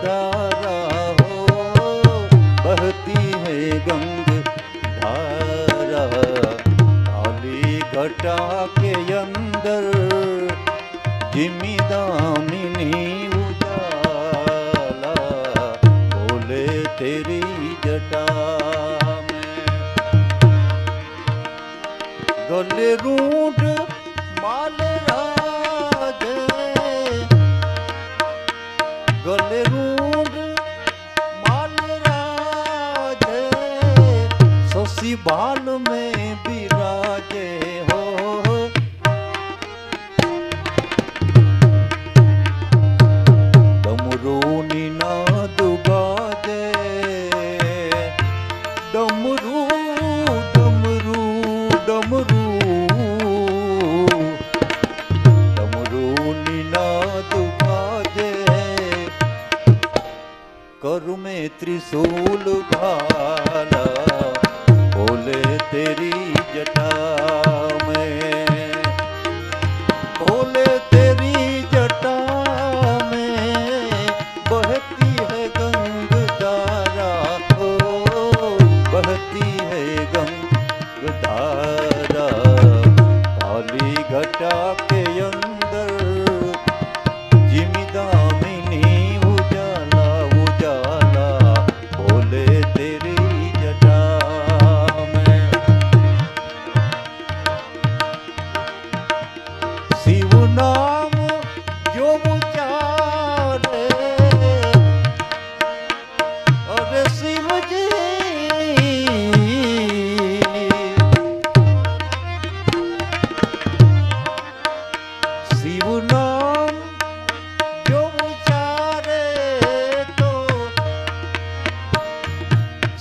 धारा हो, बहती है गंग धारा। काली घटा के अंदर जिमी दामिनी उजाला, बोले तेरी जटा में। गले रूंढ माल राजे, गले रूंढ माल राजे, ससी बाल में विराजे हो। डमरू निनाद बाजे, डमरू डमरू डमरू, डमरू निनाद बाजे, कर में त्रिशूल भाला, बोले तेरी जटा में, बोले तेरी जटा में बहती है गंग धारा हो, बहती है गंग धारा। काली घटा के अंदर जिमी दामिनी उजाला उजाला, बोले तेरी जटा में। शिव नाम जो उचारे, अरे शिव जी, शिव नाम जो उचारे तो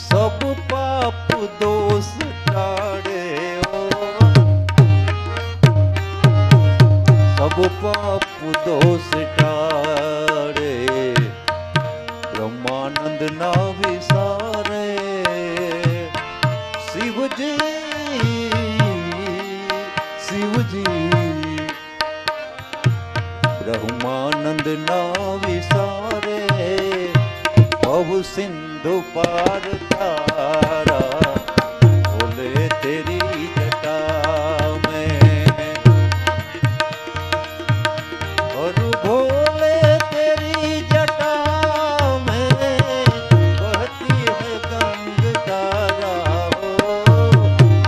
सब पाप दोष टाड़े हो, सब पाप दोष टारे। ब्रह्मानंद ना विसारे, शिव जी, शिव जी। ब्रह्मानंद ना विसारे, भव सिंधु पार तारा, बोले तेरी जटा में। और भोले तेरी जटा में बहती है गंग धारा हो,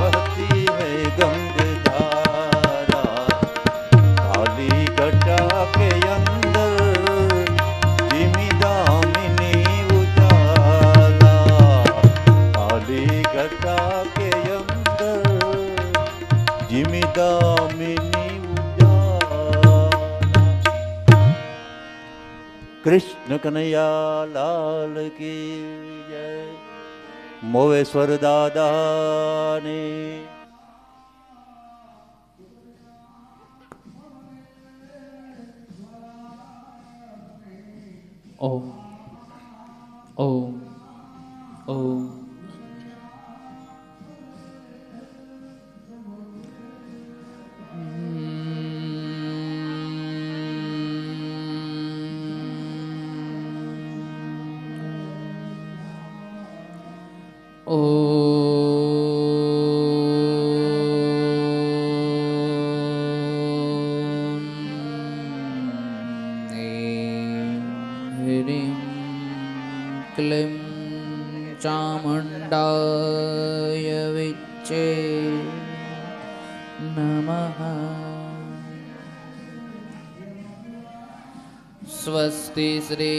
बहती है गंग धारा। काली घटा के अंदर जिमी दामिनी उजाला, काली घटा के अंदर जिमी दामिनी उजाला। कृष्ण कन्हैया लाल की जय। मोवेश्वर दादा ने। ओम ओम ओम। क्लीं चामुण्डाय विच्चे नमः। स्वस्ति श्री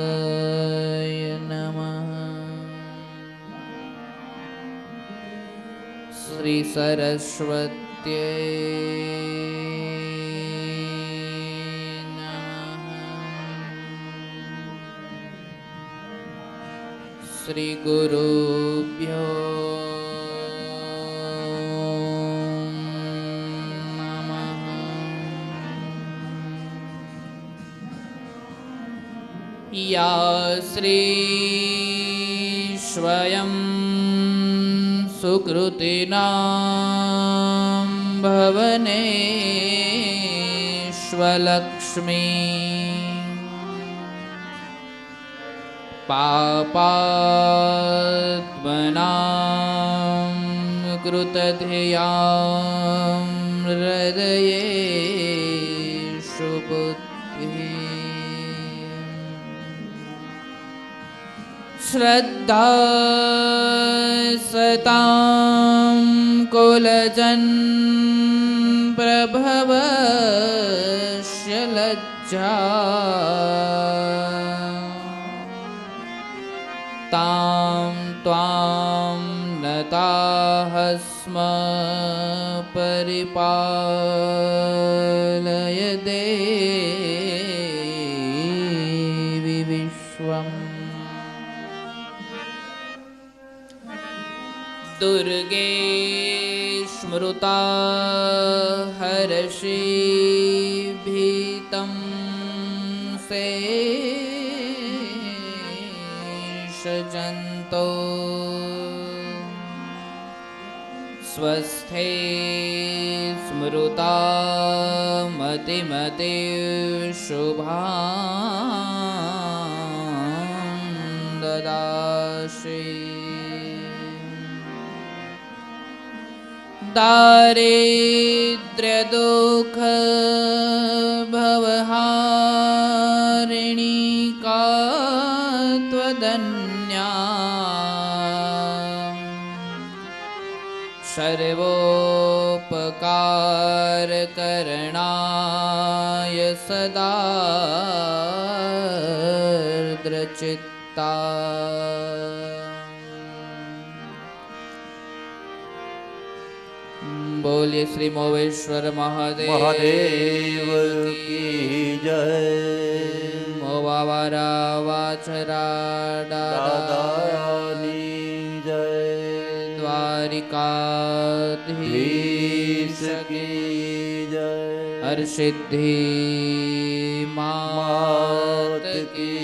गणेशाय नमः। श्री सरस्वत्यै श्री गुरुभ्यो नमः। या श्री स्वयं सुकृतिनां भवनेष्वलक्ष्मी पापात्मनां कृतधियां हृदयेषु बुद्धिः श्रद्धा सतां कुलजन् प्रभवस्य लज्जा तां त्वां नताः स्म परिपालय देवि विश्वम् दुर्गे स्मृता हर्षि भीतं शेषजन्तो स्वस्थे स्मृता मतिमते शुभां ददासि दारिद्र्यदुःख भवहारिणी का त्वदन्या सर्वोपकारकरणाय सदा द्रचित्ता बोलिए श्री मोवेश्वर महादेव की जय। मोवावारा वाचरा दादानी जय। द्वारिकाधीश की जय। हरसिद्धि मात की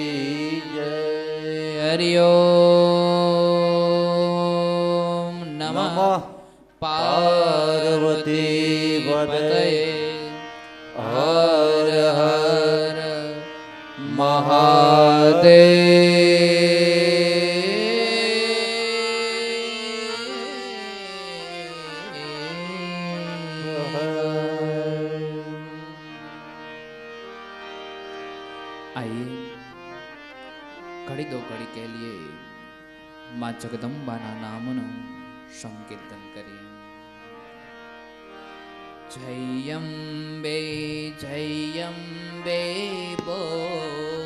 जय। हरि ओम नमः पार्वती पतये हर हर आइए घड़ी दो घड़ी के लिए माँ जगदम्बाना नामनो संकीर्तन करिए। जयंबे बोल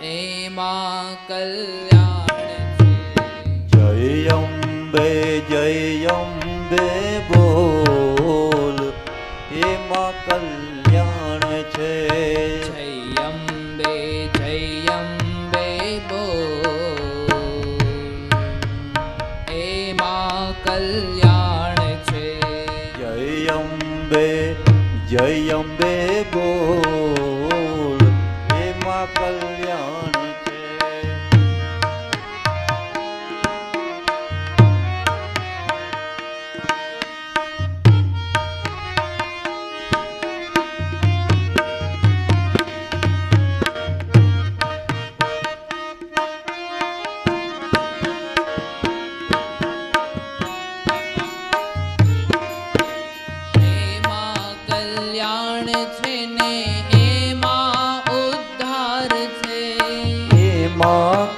ए माँ कल्याण जयंबे बोल ए माँ कल्याण छे। जयंबे बोल ए माँ कल्याण छे। जयंबे बोल ए माँ कल्याण छे।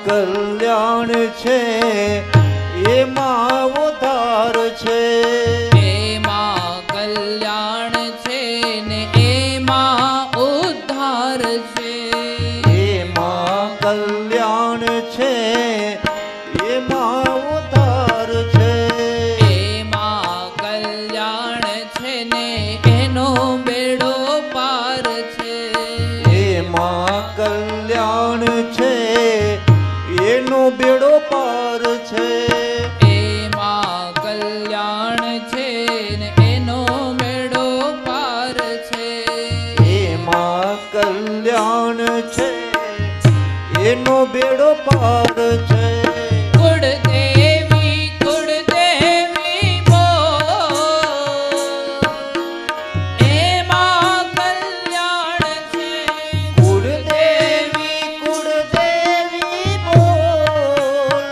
कल्याण छे ए माँ उद्धार छे। ए माँ कल्याण छे ने ए माँ उद्धार छे। ए माँ कल्याण छे ए माँ उद्धार छे। ए माँ कल्याण छे ने एनो बेड़ो पार छे। ए माँ कल्याण छे एनो बेड़ो पार छे। ए माँ कल्याण छे ने एनो बेड़ो पार छे। ए माँ कल्याण छे એનો બેડો પાર છે. કુળદેવી કુળદેવી બોલ એમાં કલ્યાણ છે. કુળદેવી કુળદેવી બોલ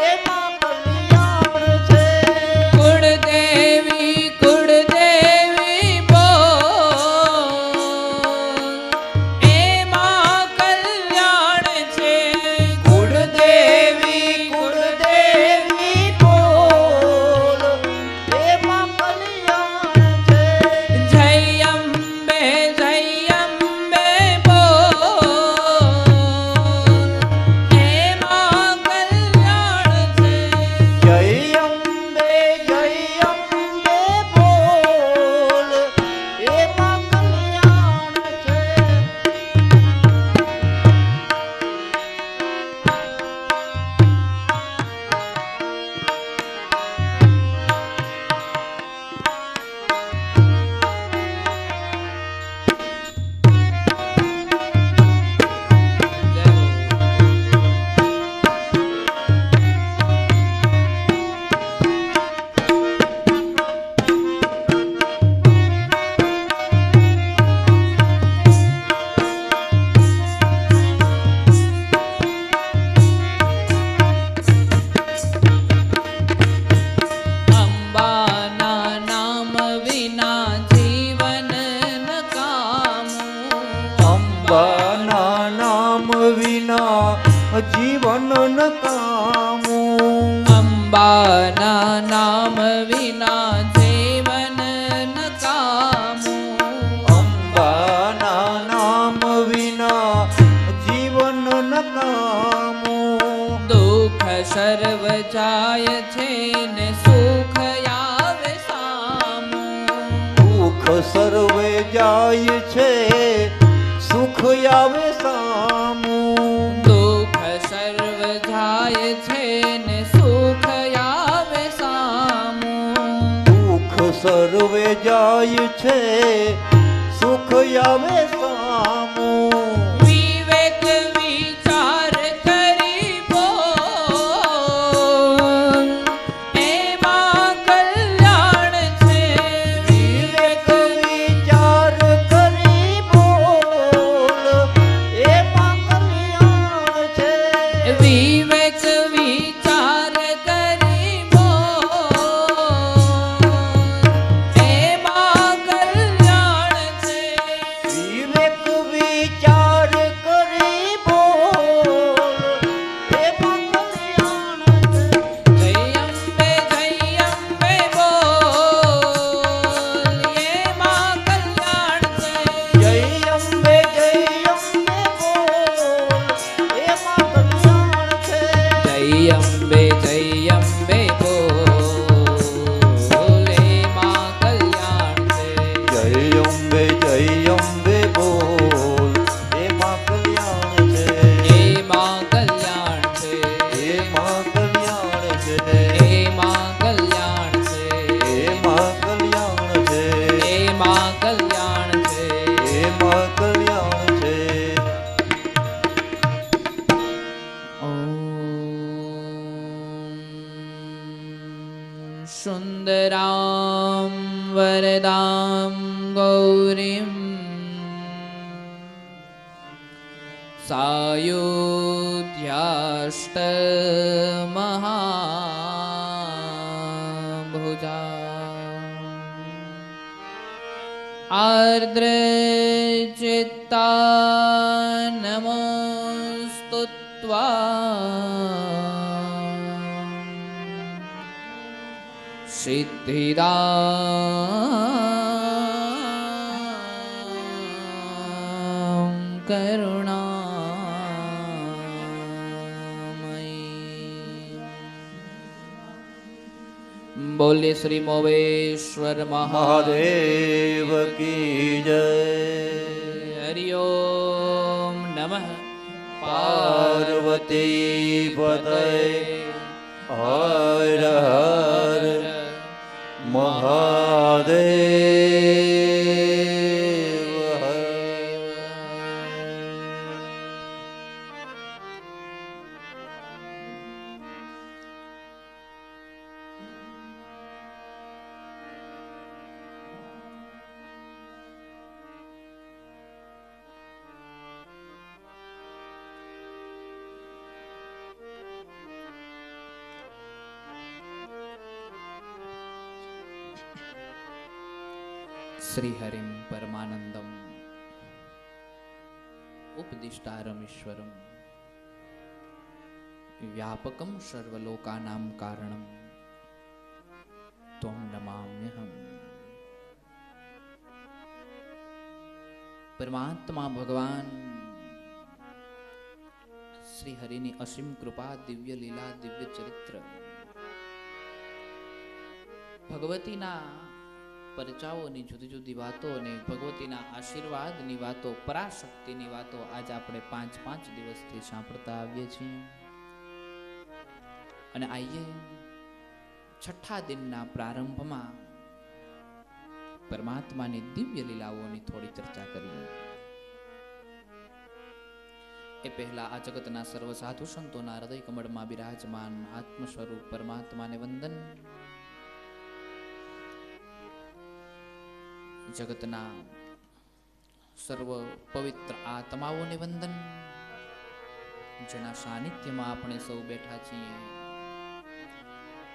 એમાં કલ્યાણ છે. કુળદેવી કુળદેવી બોલ એમાં કલ્યાણ છે. કુળદેવી કુળદેવી બોલ એમાં કલ્યાણ છે. જય અંબે બોલ એમાં કલ્યાણ છે. જય અંબે બોલ એમાં કલ્યાણ છે. જય હો. અંબાના નામ વિના જીવન નકામું. અંબાના નામ વિના જીવન નકામું. અંબાના નામ વિના જીવન નકામું. અંબાના નામ વિના જીવન નકામું. દુઃખ સર્વ જાય છે ને સુખ આવે સામું. દુઃખ સર્વે જાય છે સુખ આવે સામું. દુઃખ સર્વ જાય છે ને સુખ આવે સામું. દુઃખ સર્વે જાય છે સુખ આવે સામું. વિવેક વિચાર કરી બોલ એમાં કલ્યાણ છે. વિવેક વિચાર કરી બોલ એમાં કલ્યાણ છે. વિવેક વિચાર કરી બોલ એમાં કલ્યાણ છે. વિવેક વિચાર કરી બોલ એમાં કલ્યાણ છે. જય અંબે બોલ એમાં કલ્યાણ છે. જય અંબે બોલ એમાં કલ્યાણ છે. જય અંબે બોલ એમાં કલ્યાણ છે. જય અંબે બોલ એમાં કલ્યાણ છે. એમાં કલ્યાણ છે. એમાં કલ્યાણ છે. એમાં કલ્યાણ છે. એમાં કલ્યાણ છે. એમાં કલ્યાણ છે. એમાં કલ્યાણ છે. સુંદરામ વરદામ ગૌરીમ સાયુધ્યાષ્ટ મહાભુજા આર્દ્રચિત્તા નમસ્તુત્વા સિદ્ધિદાં કરુણામયી. બોલે શ્રી મોવેશ્વર મહાદેવ કી જય. હરિ ઓમ નમઃ પાર્વતી પતય હર હર મહાદેવ હર. શ્રીહરિમ પરમાનંદમ ઉપદિષ્ટારમ ઈશ્વરમ વ્યાપકમ સર્વલોકાનામ કારણમ ત્વં નમામ્યહમ. પરમાત્મા ભગવાન શ્રી હરિની અસીમ કૃપા, દિવ્ય લીલા, દિવ્ય ચરિત્ર, ભગવતીના પરચાઓની જુદી જુદી વાતો અને ભગવતીના આશીર્વાદની વાતો, પરાશક્તિની વાતો આજ આપણે 5 દિવસથી સાંભળતા આવીએ છીએ. અને આઈએ છઠ્ઠા દિનના પ્રારંભમાં પરમાત્માની દિવ્ય લીલાઓની થોડી ચર્ચા કરીએ. એ પહેલા આ જગતના સર્વ સાધુ સંતોના હૃદય કમળમાં બિરાજમાન આત્મ સ્વરૂપ પરમાત્માને વંદન. જગતના સર્વ પવિત્ર આત્માઓને વંદન, જેના સાનિધ્યમાં આપણે સૌ બેઠા છીએ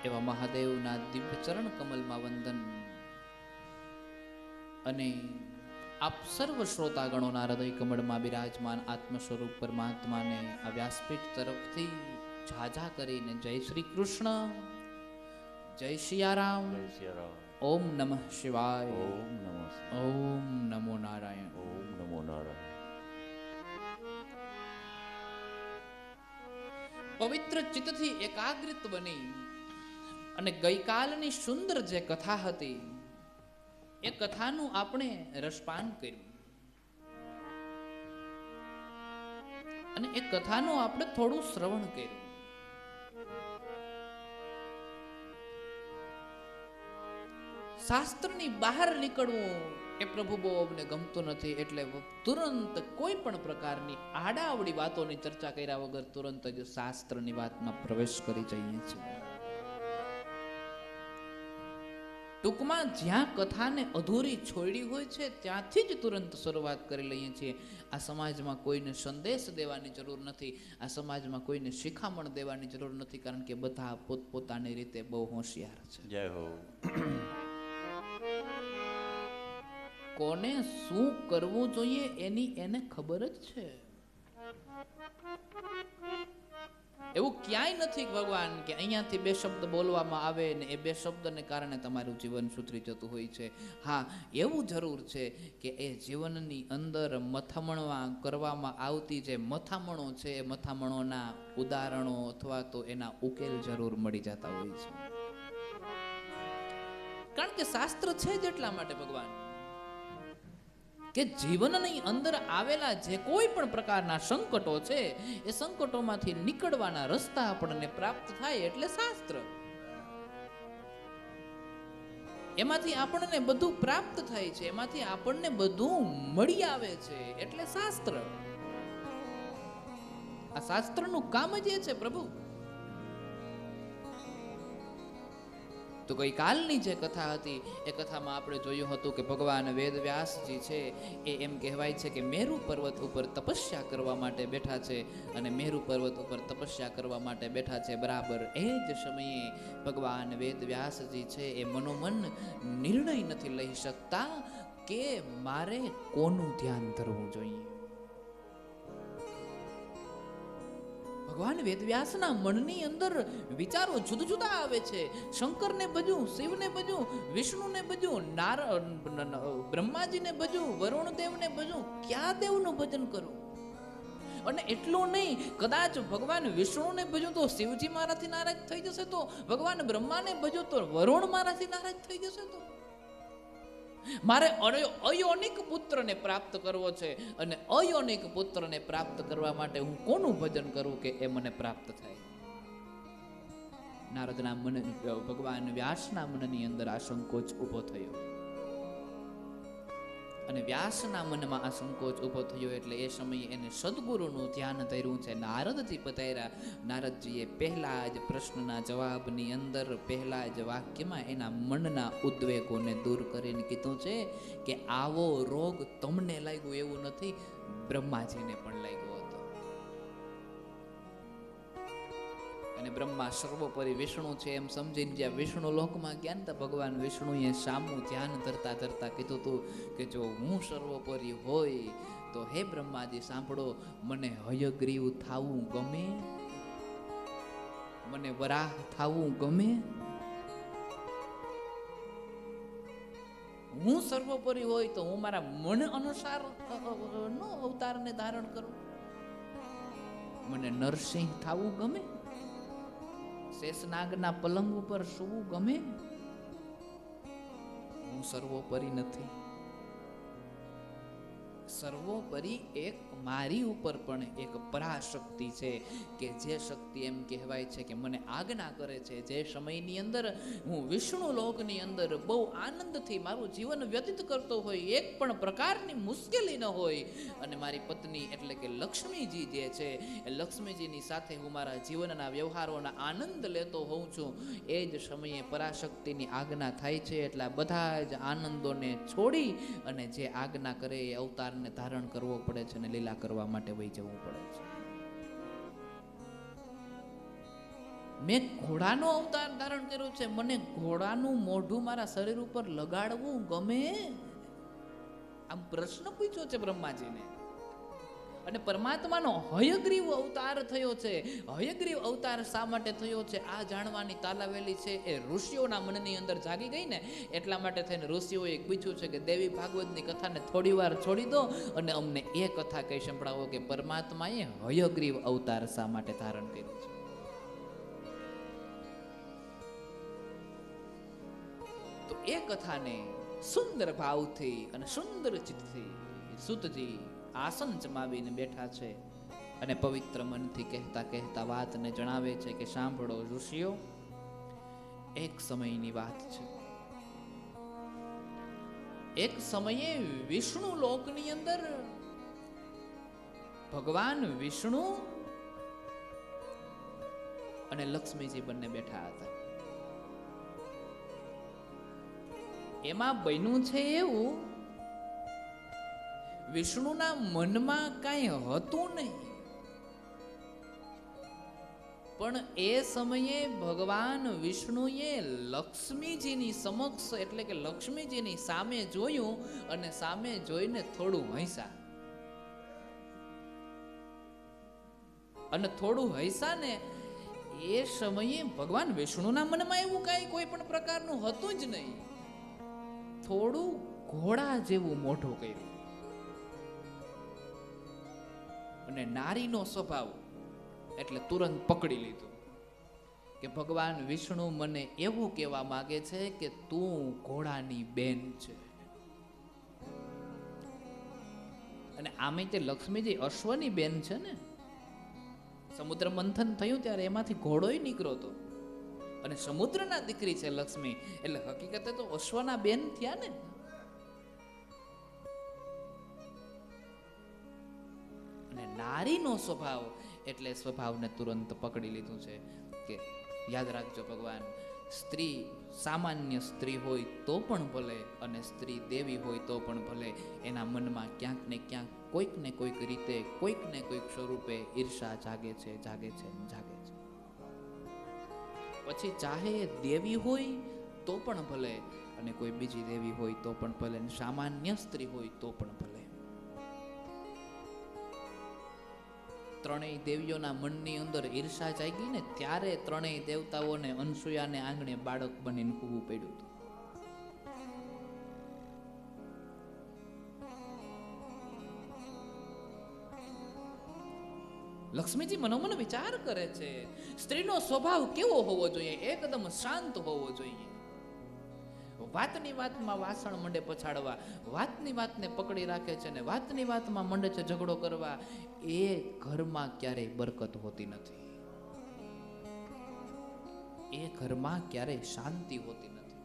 એવા મહાદેવના દિવ્ય ચરણ કમલમાં વંદન. અને આપ સર્વ શ્રોતાગણોના હૃદય કમળમાં બિરાજમાન આત્મ સ્વરૂપ પરમાત્માને આ વ્યાસપીઠ તરફથી ઝાઝા કરીને જય શ્રી કૃષ્ણ, જય સિયારામ, જય શ્રી રામ. ઓમ નમઃ શિવાય, ઓમ નમઃ શિવાય. ઓમ નમો નારાયણ. ઓમ નમો નારાયણ. પવિત્ર ચિત્તથી એકાગ્રિત બની અને ગઈકાલની સુંદર જે કથા હતી એ કથાનું આપણે રસપાન કર્યું અને એ કથાનું આપણે થોડું શ્રવણ કર્યું. શાસ્ત્રની બહાર નીકળવું એ પ્રભુ બહુ અમને ગમતું નથી, એટલે તુરંત કોઈ પણ પ્રકારની આડાઅવળી વાતોની ચર્ચા કર્યા વગર તુરંત જ શાસ્ત્રની વાતમાં પ્રવેશ કરી જઈએ છીએ. ટૂંકમાં જ્યાં કથાને અધૂરી છોડી હોય છે ત્યાંથી જ તુરંત શરૂઆત કરી લઈએ છીએ. આ સમાજમાં કોઈને સંદેશ દેવાની જરૂર નથી, આ સમાજમાં કોઈને શિખામણ દેવાની જરૂર નથી, કારણ કે બધા પોતપોતાની રીતે બહુ હોશિયાર છે. જય હો. કોને શું કરવું જોઈએ એની એને ખબર જ છે. એવું ક્યાંય નથી ભગવાન કે અહીંયાથી 2 શબ્દ બોલવામાં આવે ને એ 2 શબ્દને કારણે તમારું જીવન સુધરી જતું હોય છે. હા, એવું જરૂર છે કે એ જીવનની અંદર મથામણવા કરવામાં આવતી જે મથામણો છે એ મથામણોના ઉદાહરણો અથવા તો એના ઉકેલ જરૂર મળી જતા હોય છે. કારણ કે શાસ્ત્ર છે જ એટલા માટે ભગવાન કે જીવનની અંદર આવેલા જે કોઈ પણ પ્રકારના સંકટો છે એ સંકટોમાંથી નીકળવાના રસ્તા આપણને પ્રાપ્ત થાય એટલે શાસ્ત્ર. એમાંથી આપણને બધું પ્રાપ્ત થાય છે, એમાંથી આપણને બધું મળી આવે છે એટલે શાસ્ત્ર. આ શાસ્ત્રનું કામ જ એ છે પ્રભુ. તો ગઈકાલની જે કથા હતી એ કથામાં આપણે જોયું હતું કે ભગવાન વેદવ્યાસજી છે એ એમ કહેવાય છે કે મેરુ પર્વત ઉપર તપસ્યા કરવા માટે બેઠા છે. અને મેરુ પર્વત ઉપર તપસ્યા કરવા માટે બેઠા છે, બરાબર એ જ સમયે ભગવાન વેદવ્યાસજી છે એ મનોમન નિર્ણય નથી લઈ શકતા કે મારે કોનું ધ્યાન ધરવું જોઈએ. ભગવાન વેદવ્યાસના મનની અંદર વિચારો જુદા જુદા આવે છે. શંકરને ભજવું, શિવને ભજવું, વિષ્ણુને ભજવું, બ્રહ્માજીને ભજવું, વરુણદેવને ભજવું, ક્યાં દેવનું ભજન કરવું? અને એટલું નહીં, કદાચ ભગવાન વિષ્ણુને ભજવું તો શિવજી મારાથી નારાજ થઈ જશે, તો ભગવાન બ્રહ્માને ભજવું તો વરુણ મારાથી નારાજ થઈ જશે. તો મારે અયોનિક પુત્રને પ્રાપ્ત કરવો છે અને અયોનિક પુત્રને પ્રાપ્ત કરવા માટે હું કોનું ભજન કરું કે એ મને પ્રાપ્ત થાય? નારદના મન, ભગવાન વ્યાસના મનની અંદર આ સંકોચ ઊભો થયો. અને વ્યાસના મનમાં આ સંકોચ ઊભો થયો એટલે એ સમયે એને સદગુરુનું ધ્યાન ધર્યું છે. નારદજી પધાર્યા. નારદજીએ પહેલા જ પ્રશ્નના જવાબની અંદર, પહેલા જ વાક્યમાં એના મનના ઉદ્વેગોને દૂર કરીને કીધું છે કે આવો રોગ તમને લાગ્યો એવું નથી, બ્રહ્માજીને પણ લાગ્યો હતો. અને બ્રહ્મા સર્વોપરી વિષ્ણુ છે એમ સમજીને જ્યાં વિષ્ણુ લોકમાં ગયા ને તો ભગવાન વિષ્ણુએ સામું ધ્યાન ધરતા ધરતા કીધું હતું કે જો હું સર્વોપરી હોય તો હે બ્રહ્માજી સાંભળો, મને હયગ્રીવ થાવું ગમે, મને વરાહ થાવું ગમે. હું સર્વોપરી હોય તો હું મારા મન અનુસાર નો અવતારને ધારણ કરું. મને નરસિંહ થાવું ગમે, શેષનાગના પલંગ ઉપર સૂવું ગમે. હું સર્વોપરી નથી. સર્વોપરી એક મારી ઉપર પણ એક પરાશક્તિ છે કે જે શક્તિ એમ કહેવાય છે કે મને આજ્ઞા કરે છે. જે સમયની અંદર હું વિષ્ણુ લોકની અંદર બહુ આનંદથી મારું જીવન વ્યતીત કરતો હોય, એક પણ પ્રકારની મુશ્કેલી ન હોય, અને મારી પત્ની એટલે કે લક્ષ્મીજી જે છે એ લક્ષ્મીજીની સાથે હું મારા જીવનના વ્યવહારોના આનંદ લેતો હોઉં છું, એ જ સમયે પરાશક્તિની આજ્ઞા થાય છે. એટલે બધા જ આનંદોને છોડી અને જે આજ્ઞા કરે એ અવતારને ધારણ કરવો પડે છે અને લીલા કરવા માટે વહી જવું પડે છે. મેં ઘોડાનો અવતાર ધારણ કર્યો છે, મને ઘોડાનું મોઢું મારા શરીર ઉપર લગાડવું ગમે. આમ પ્રશ્ન પૂછ્યો છે બ્રહ્માજીને. અને પરમાત્માનો હયગ્રીવ અવતાર થયો છે. હયગ્રીવ અવતાર શા માટે થયો છે આ જાણવાની તાલાવેલી છે એ ઋષિઓના મનની અંદર જાગી ગઈ ને, એટલા માટે થઈને ઋષિઓએ પૂછ્યું છે કે દેવી ભાગવતની કથાને થોડી વાર છોડી દો અને અમને એ કથા કહી સંભળાવો કે પરમાત્માએ હયગ્રીવ અવતાર શા માટે ધારણ કર્યો છે. તો એ કથાને સુંદર ભાવથી અને સુંદર ચિત્તથી સૂતજી આસન જમાવીને બેઠા છે અને પવિત્ર મનથી કહેતા કહેતા વાતને જણાવે છે કે સાંભળો ઋષિઓ, એક સમયની વાત છે. એક સમયે વિષ્ણુ લોકની અંદર ભગવાન વિષ્ણુ અને લક્ષ્મીજી બંને બેઠા હતા. એમાં બન્યું છે એવું, વિષ્ણુના મનમાં કાંઈ હતું નહીં, પણ એ સમયે ભગવાન વિષ્ણુએ લક્ષ્મીજીની સમક્ષ એટલે કે લક્ષ્મીજીની સામે જોયું અને સામે જોઈને થોડું હૈસા. અને થોડું હૈસા ને એ સમયે ભગવાન વિષ્ણુના મનમાં એવું કાંઈ કોઈ પણ પ્રકારનું હતું જ નહીં. થોડું ઘોડા જેવું મોઢું કર્યું. અને નારીનો સ્વભાવ એટલે તુરંત પકડી લીધું કે ભગવાન વિષ્ણુ મને એવું કહેવા માંગે છે કે તું ઘોડાની બેન છે. અને આમે તે લક્ષ્મીજી અશ્વની બેન છે ને. સમુદ્ર મંથન થયું ત્યારે એમાંથી ઘોડોય નીકળ્યો હતો અને સમુદ્રના દીકરી છે લક્ષ્મી, એટલે હકીકતે તો અશ્વના બેન થયા ને. અને નારીનો સ્વભાવ એટલે સ્વભાવને તુરંત પકડી લીધું છે કે યાદ રાખજો ભગવાન, સ્ત્રી સામાન્ય સ્ત્રી હોય તો પણ ભલે અને સ્ત્રી દેવી હોય તો પણ ભલે, એના મનમાં ક્યાંક ને ક્યાંક કોઈક ને કોઈક રીતે કોઈક ને કોઈક સ્વરૂપે ઈર્ષા જાગે છે, જાગે છે, જાગે છે. પછી ચાહે દેવી હોય તો પણ ભલે અને કોઈ બીજી દેવી હોય તો પણ ભલે, સામાન્ય સ્ત્રી હોય તો પણ ભલે. ત્રણેય દેવીઓના મનની અંદર ઈર્ષા જાગી ને ત્યારે ત્રણેય દેવતાઓને અનસૂયાને આંગણે બાળક બનીને કૂવું પડ્યું હતું. લક્ષ્મીજી મનોમન વિચાર કરે છે, સ્ત્રીનો સ્વભાવ કેવો હોવો જોઈએ? એકદમ શાંત હોવો જોઈએ. વાતની વાતમાં વાસણ મંડે પછાડવા, વાતની વાતને પકડી રાખે છે ને વાતની વાતમાં મંડે છે ઝઘડો કરવા. એ ઘરમાં ક્યારેય બરકત હોતી નથી. એ ઘરમાં ક્યારેય શાંતિ હોતી નથી.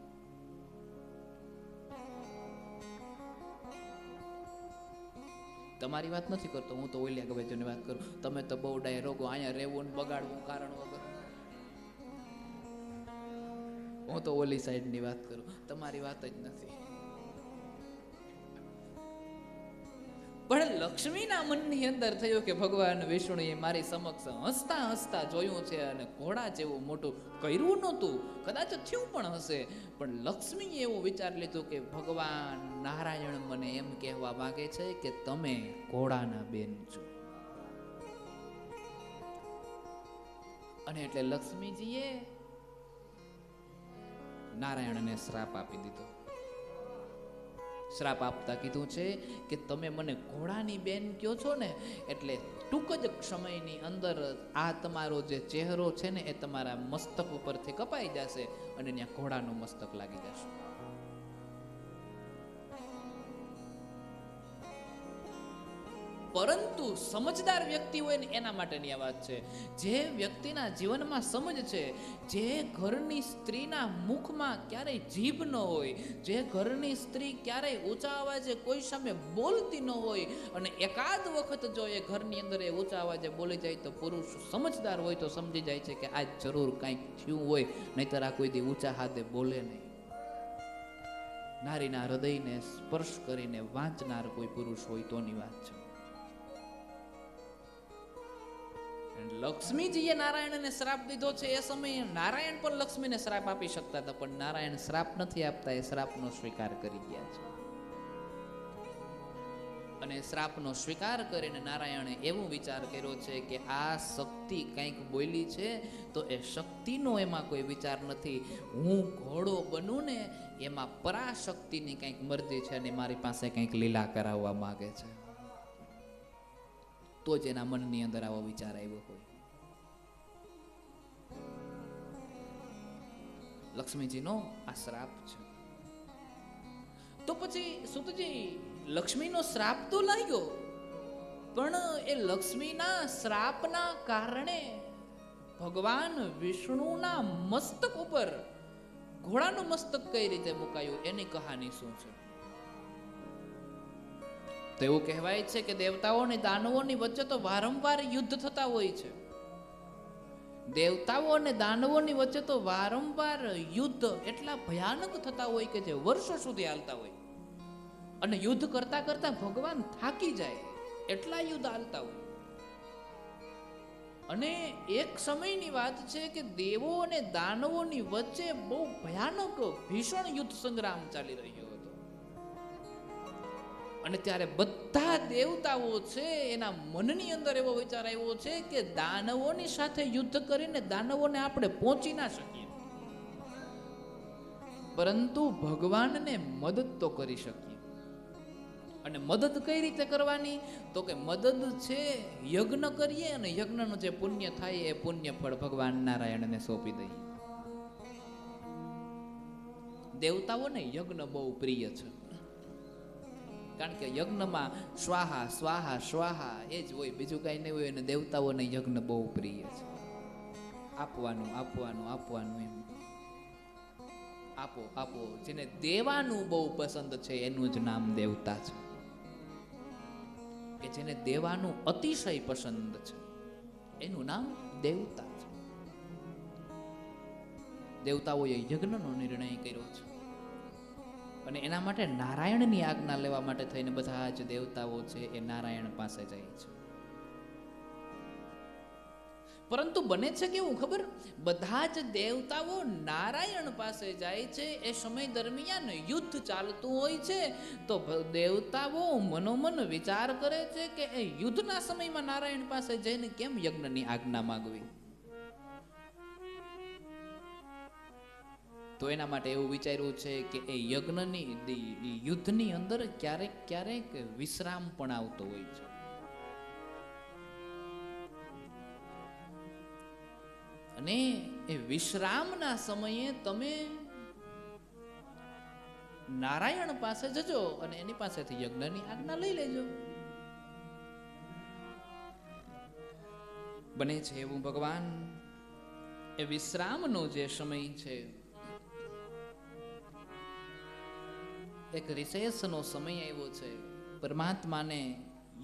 તમારી વાત નથી કરતો, હું તો ઓલિયા ગવેજોની વાત કરું. તમે તો બહુ ડાય રોગો, અહીંયા રહેવું ને બગાડવું કારણ વગર. હું તો ઓલી સાઈડની વાત કરું, તમારી વાત જ નથી. પણ લક્ષ્મીના મનની અંદર થયું કે ભગવાન વિષ્ણુએ મારી સમક્ષ હસતા હસતા જોયું છે અને ઘોડા જેવું મોટું કર્યું નહોતું, કદાચ થયું પણ હશે, પણ લક્ષ્મીએ એવું વિચાર લીધું કે ભગવાન નારાયણ મને એમ કહેવા માંગે છે કે તમે ઘોડાના બેન છો. અને એટલે લક્ષ્મીજીએ નારાયણને શ્રાપ આપી દીધો. શ્રાપ આપતા કીધું છે કે તમે મને ઘોડાની બેન કહો છો ને, એટલે ટૂંક જ સમયની અંદર આ તમારો જે ચહેરો છે ને એ તમારા મસ્તક ઉપરથી કપાઈ જશે અને ત્યાં ઘોડાનું મસ્તક લાગી જશે. પરંતુ સમજદાર વ્યક્તિ હોય ને એના માટેની આ વાત છે. જે વ્યક્તિના જીવનમાં સમજ છે, જે ઘરની સ્ત્રીના મુખમાં ક્યારેય જીભ ન હોય, જે ઘરની સ્ત્રી ક્યારેય ઊંચા અવાજે કોઈ સામે બોલતી ન હોય, અને એકાદ વખત જો એ ઘરની અંદર એ ઊંચા અવાજે બોલી જાય તો પુરુષ સમજદાર હોય તો સમજી જાય છે કે આજ જરૂર કંઈક થયું હોય, નહીતર આ કોઈ દી ઊંચા હાથે બોલે નહીં. નારીના હૃદયને સ્પર્શ કરીને વાંચનાર કોઈ પુરુષ હોય તોની વાત છે. લક્ષ્મીજીએ નારાયણને શ્રાપ દીધો છે. એ સમયે નારાયણ પણ લક્ષ્મીને શ્રાપ આપી શકતા હતા, પણ નારાયણ શ્રાપ નથી આપતા, એ શ્રાપનો સ્વીકાર કરી ગયા છે. અને શ્રાપનો સ્વીકાર કરીને નારાયણે એવું વિચાર કર્યો છે કે આ શક્તિ કંઈક બોલી છે તો એ શક્તિનો એમાં કોઈ વિચાર નથી. હું ઘોડો બનું ને એમાં પરાશક્તિની કંઈક મરજી છે અને મારી પાસે કંઈક લીલા કરાવવા માંગે છે. તો જ એના મનની અંદર આવો વિચાર આવ્યો હોય. લક્ષ્મીજીનો આ શ્રાપ છે. તો પછી સુતજી લક્ષ્મીનો શ્રાપ તો લાગ્યો, પણ એ લક્ષ્મીના શ્રાપના કારણે ભગવાન વિષ્ણુના મસ્તક ઉપર ઘોડાનું મસ્તક કઈ રીતે મુકાયું એની કહાની શું છે? તો એવું કહેવાય છે કે દેવતાઓ અને દાનવોની વચ્ચે તો વારંવાર યુદ્ધ થતા હોય છે. દેવતાઓ અને દાનવોની વચ્ચે તો વારંવાર યુદ્ધ એટલા ભયાનક થતા હોય કે જે વર્ષો સુધી હાલતા હોય, અને યુદ્ધ કરતા કરતા ભગવાન થાકી જાય એટલા યુદ્ધ હાલતા હોય. અને એક સમયની વાત છે કે દેવો અને દાનવોની વચ્ચે બહુ ભયાનક ભીષણ યુદ્ધ સંગ્રામ ચાલી રહ્યો હતો. અને ત્યારે બધા દેવતાઓ છે એના મનની અંદર એવો વિચાર આવ્યો છે કે દાનવોની સાથે યુદ્ધ કરીને દાનવોને આપણે પહોંચી ના શકીએ, પરંતુ ભગવાનને મદદ તો કરી શકીએ. અને મદદ કઈ રીતે કરવાની? તો કે મદદ છે યજ્ઞ કરીએ અને યજ્ઞનું જે પુણ્ય થાય એ પુણ્ય ફળ ભગવાન નારાયણને સોંપી દઈએ. દેવતાઓને યજ્ઞ બહુ પ્રિય છે, કારણ કે યજ્ઞમાં સ્વાહા સ્વાહા સ્વાહા એ જ હોય, બીજું કાંઈ નહીં હોય. અને દેવતાઓને યજ્ઞ બહુ પ્રિય છે. આપવાનું આપવાનું આપવાનું, એમ આપો આપો. જેને દેવાનું બહુ પસંદ છે એનું જ નામ દેવતા છે, કે જેને દેવાનું અતિશય પસંદ છે એનું નામ દેવતા છે. દેવતાઓએ યજ્ઞનો નિર્ણય કર્યો છે, અને એના માટે નારાયણની આજ્ઞા લેવા માટે થઈને બધા જ દેવતાઓ છે એ નારાયણ પાસે જાય છે. પરંતુ બને છે કેવું ખબર? બધા જ દેવતાઓ નારાયણ પાસે જાય છે એ સમય દરમિયાન યુદ્ધ ચાલતું હોય છે. તો દેવતાઓ મનોમન વિચાર કરે છે કે એ યુદ્ધના સમયમાં નારાયણ પાસે જઈને કેમ યજ્ઞની આજ્ઞા માંગવી? તો એના માટે એવું વિચાર્યું છે કે એ યજ્ઞની યુદ્ધની અંદર ક્યારેક ક્યારેક વિશ્રામ પણ આવતો હોય છે. અને એ વિશ્રામના સમયે તમે નારાયણ પાસે જજો અને એની પાસેથી યજ્ઞની આજ્ઞા લઈ લેજો. બને છે એવું ભગવાન એ વિશ્રામનો જે સમય છે, એક રિસેસનો સમય આવ્યો છે. પરમાત્માને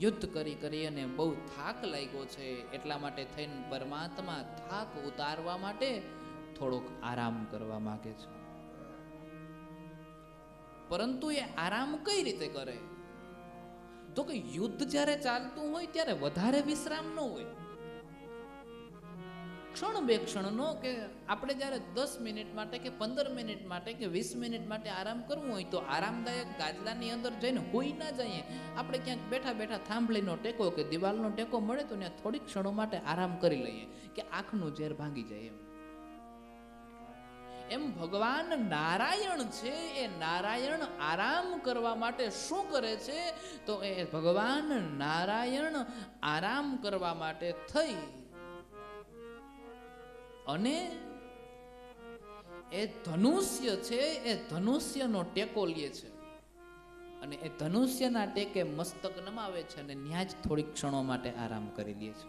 યુદ્ધ કરી કરી અને બહુ થાક લાગ્યો છે, એટલા માટે થઈને પરમાત્મા થાક ઉતારવા માટે થોડોક આરામ કરવા માંગે છે. પરંતુ એ આરામ કઈ રીતે કરે? તો કે યુદ્ધ જ્યારે ચાલતું હોય ત્યારે વધારે વિશ્રામ ન હોય, ક્ષણ બે ક્ષણનો, કે આપણે જ્યારે 10 મિનિટ માટે કે 15 મિનિટ માટે કે 20 મિનિટ માટે આરામ કરવું હોય તો આરામદાયક ગાદલાની અંદર જઈને હોઈ ના જઈએ. આપણે ક્યાંક બેઠા બેઠા થાંભલીનો ટેકો કે દિવાલનો ટેકો મળે તો ત્યાં થોડીક ક્ષણો માટે આરામ કરી લઈએ કે આંખનું ઝેર ભાંગી જાય. એમ ભગવાન નારાયણ છે, એ નારાયણ આરામ કરવા માટે શું કરે છે? તો એ ભગવાન નારાયણ આરામ કરવા માટે થઈ અને એ ધનુષ્ય છે, એ ધનુષ્યનો ટેકો લે છે અને એ ધનુષ્યના ટેકે મસ્તક નમાવે છે અને ત્યાં જ થોડીક ક્ષણો માટે આરામ કરી લે છે.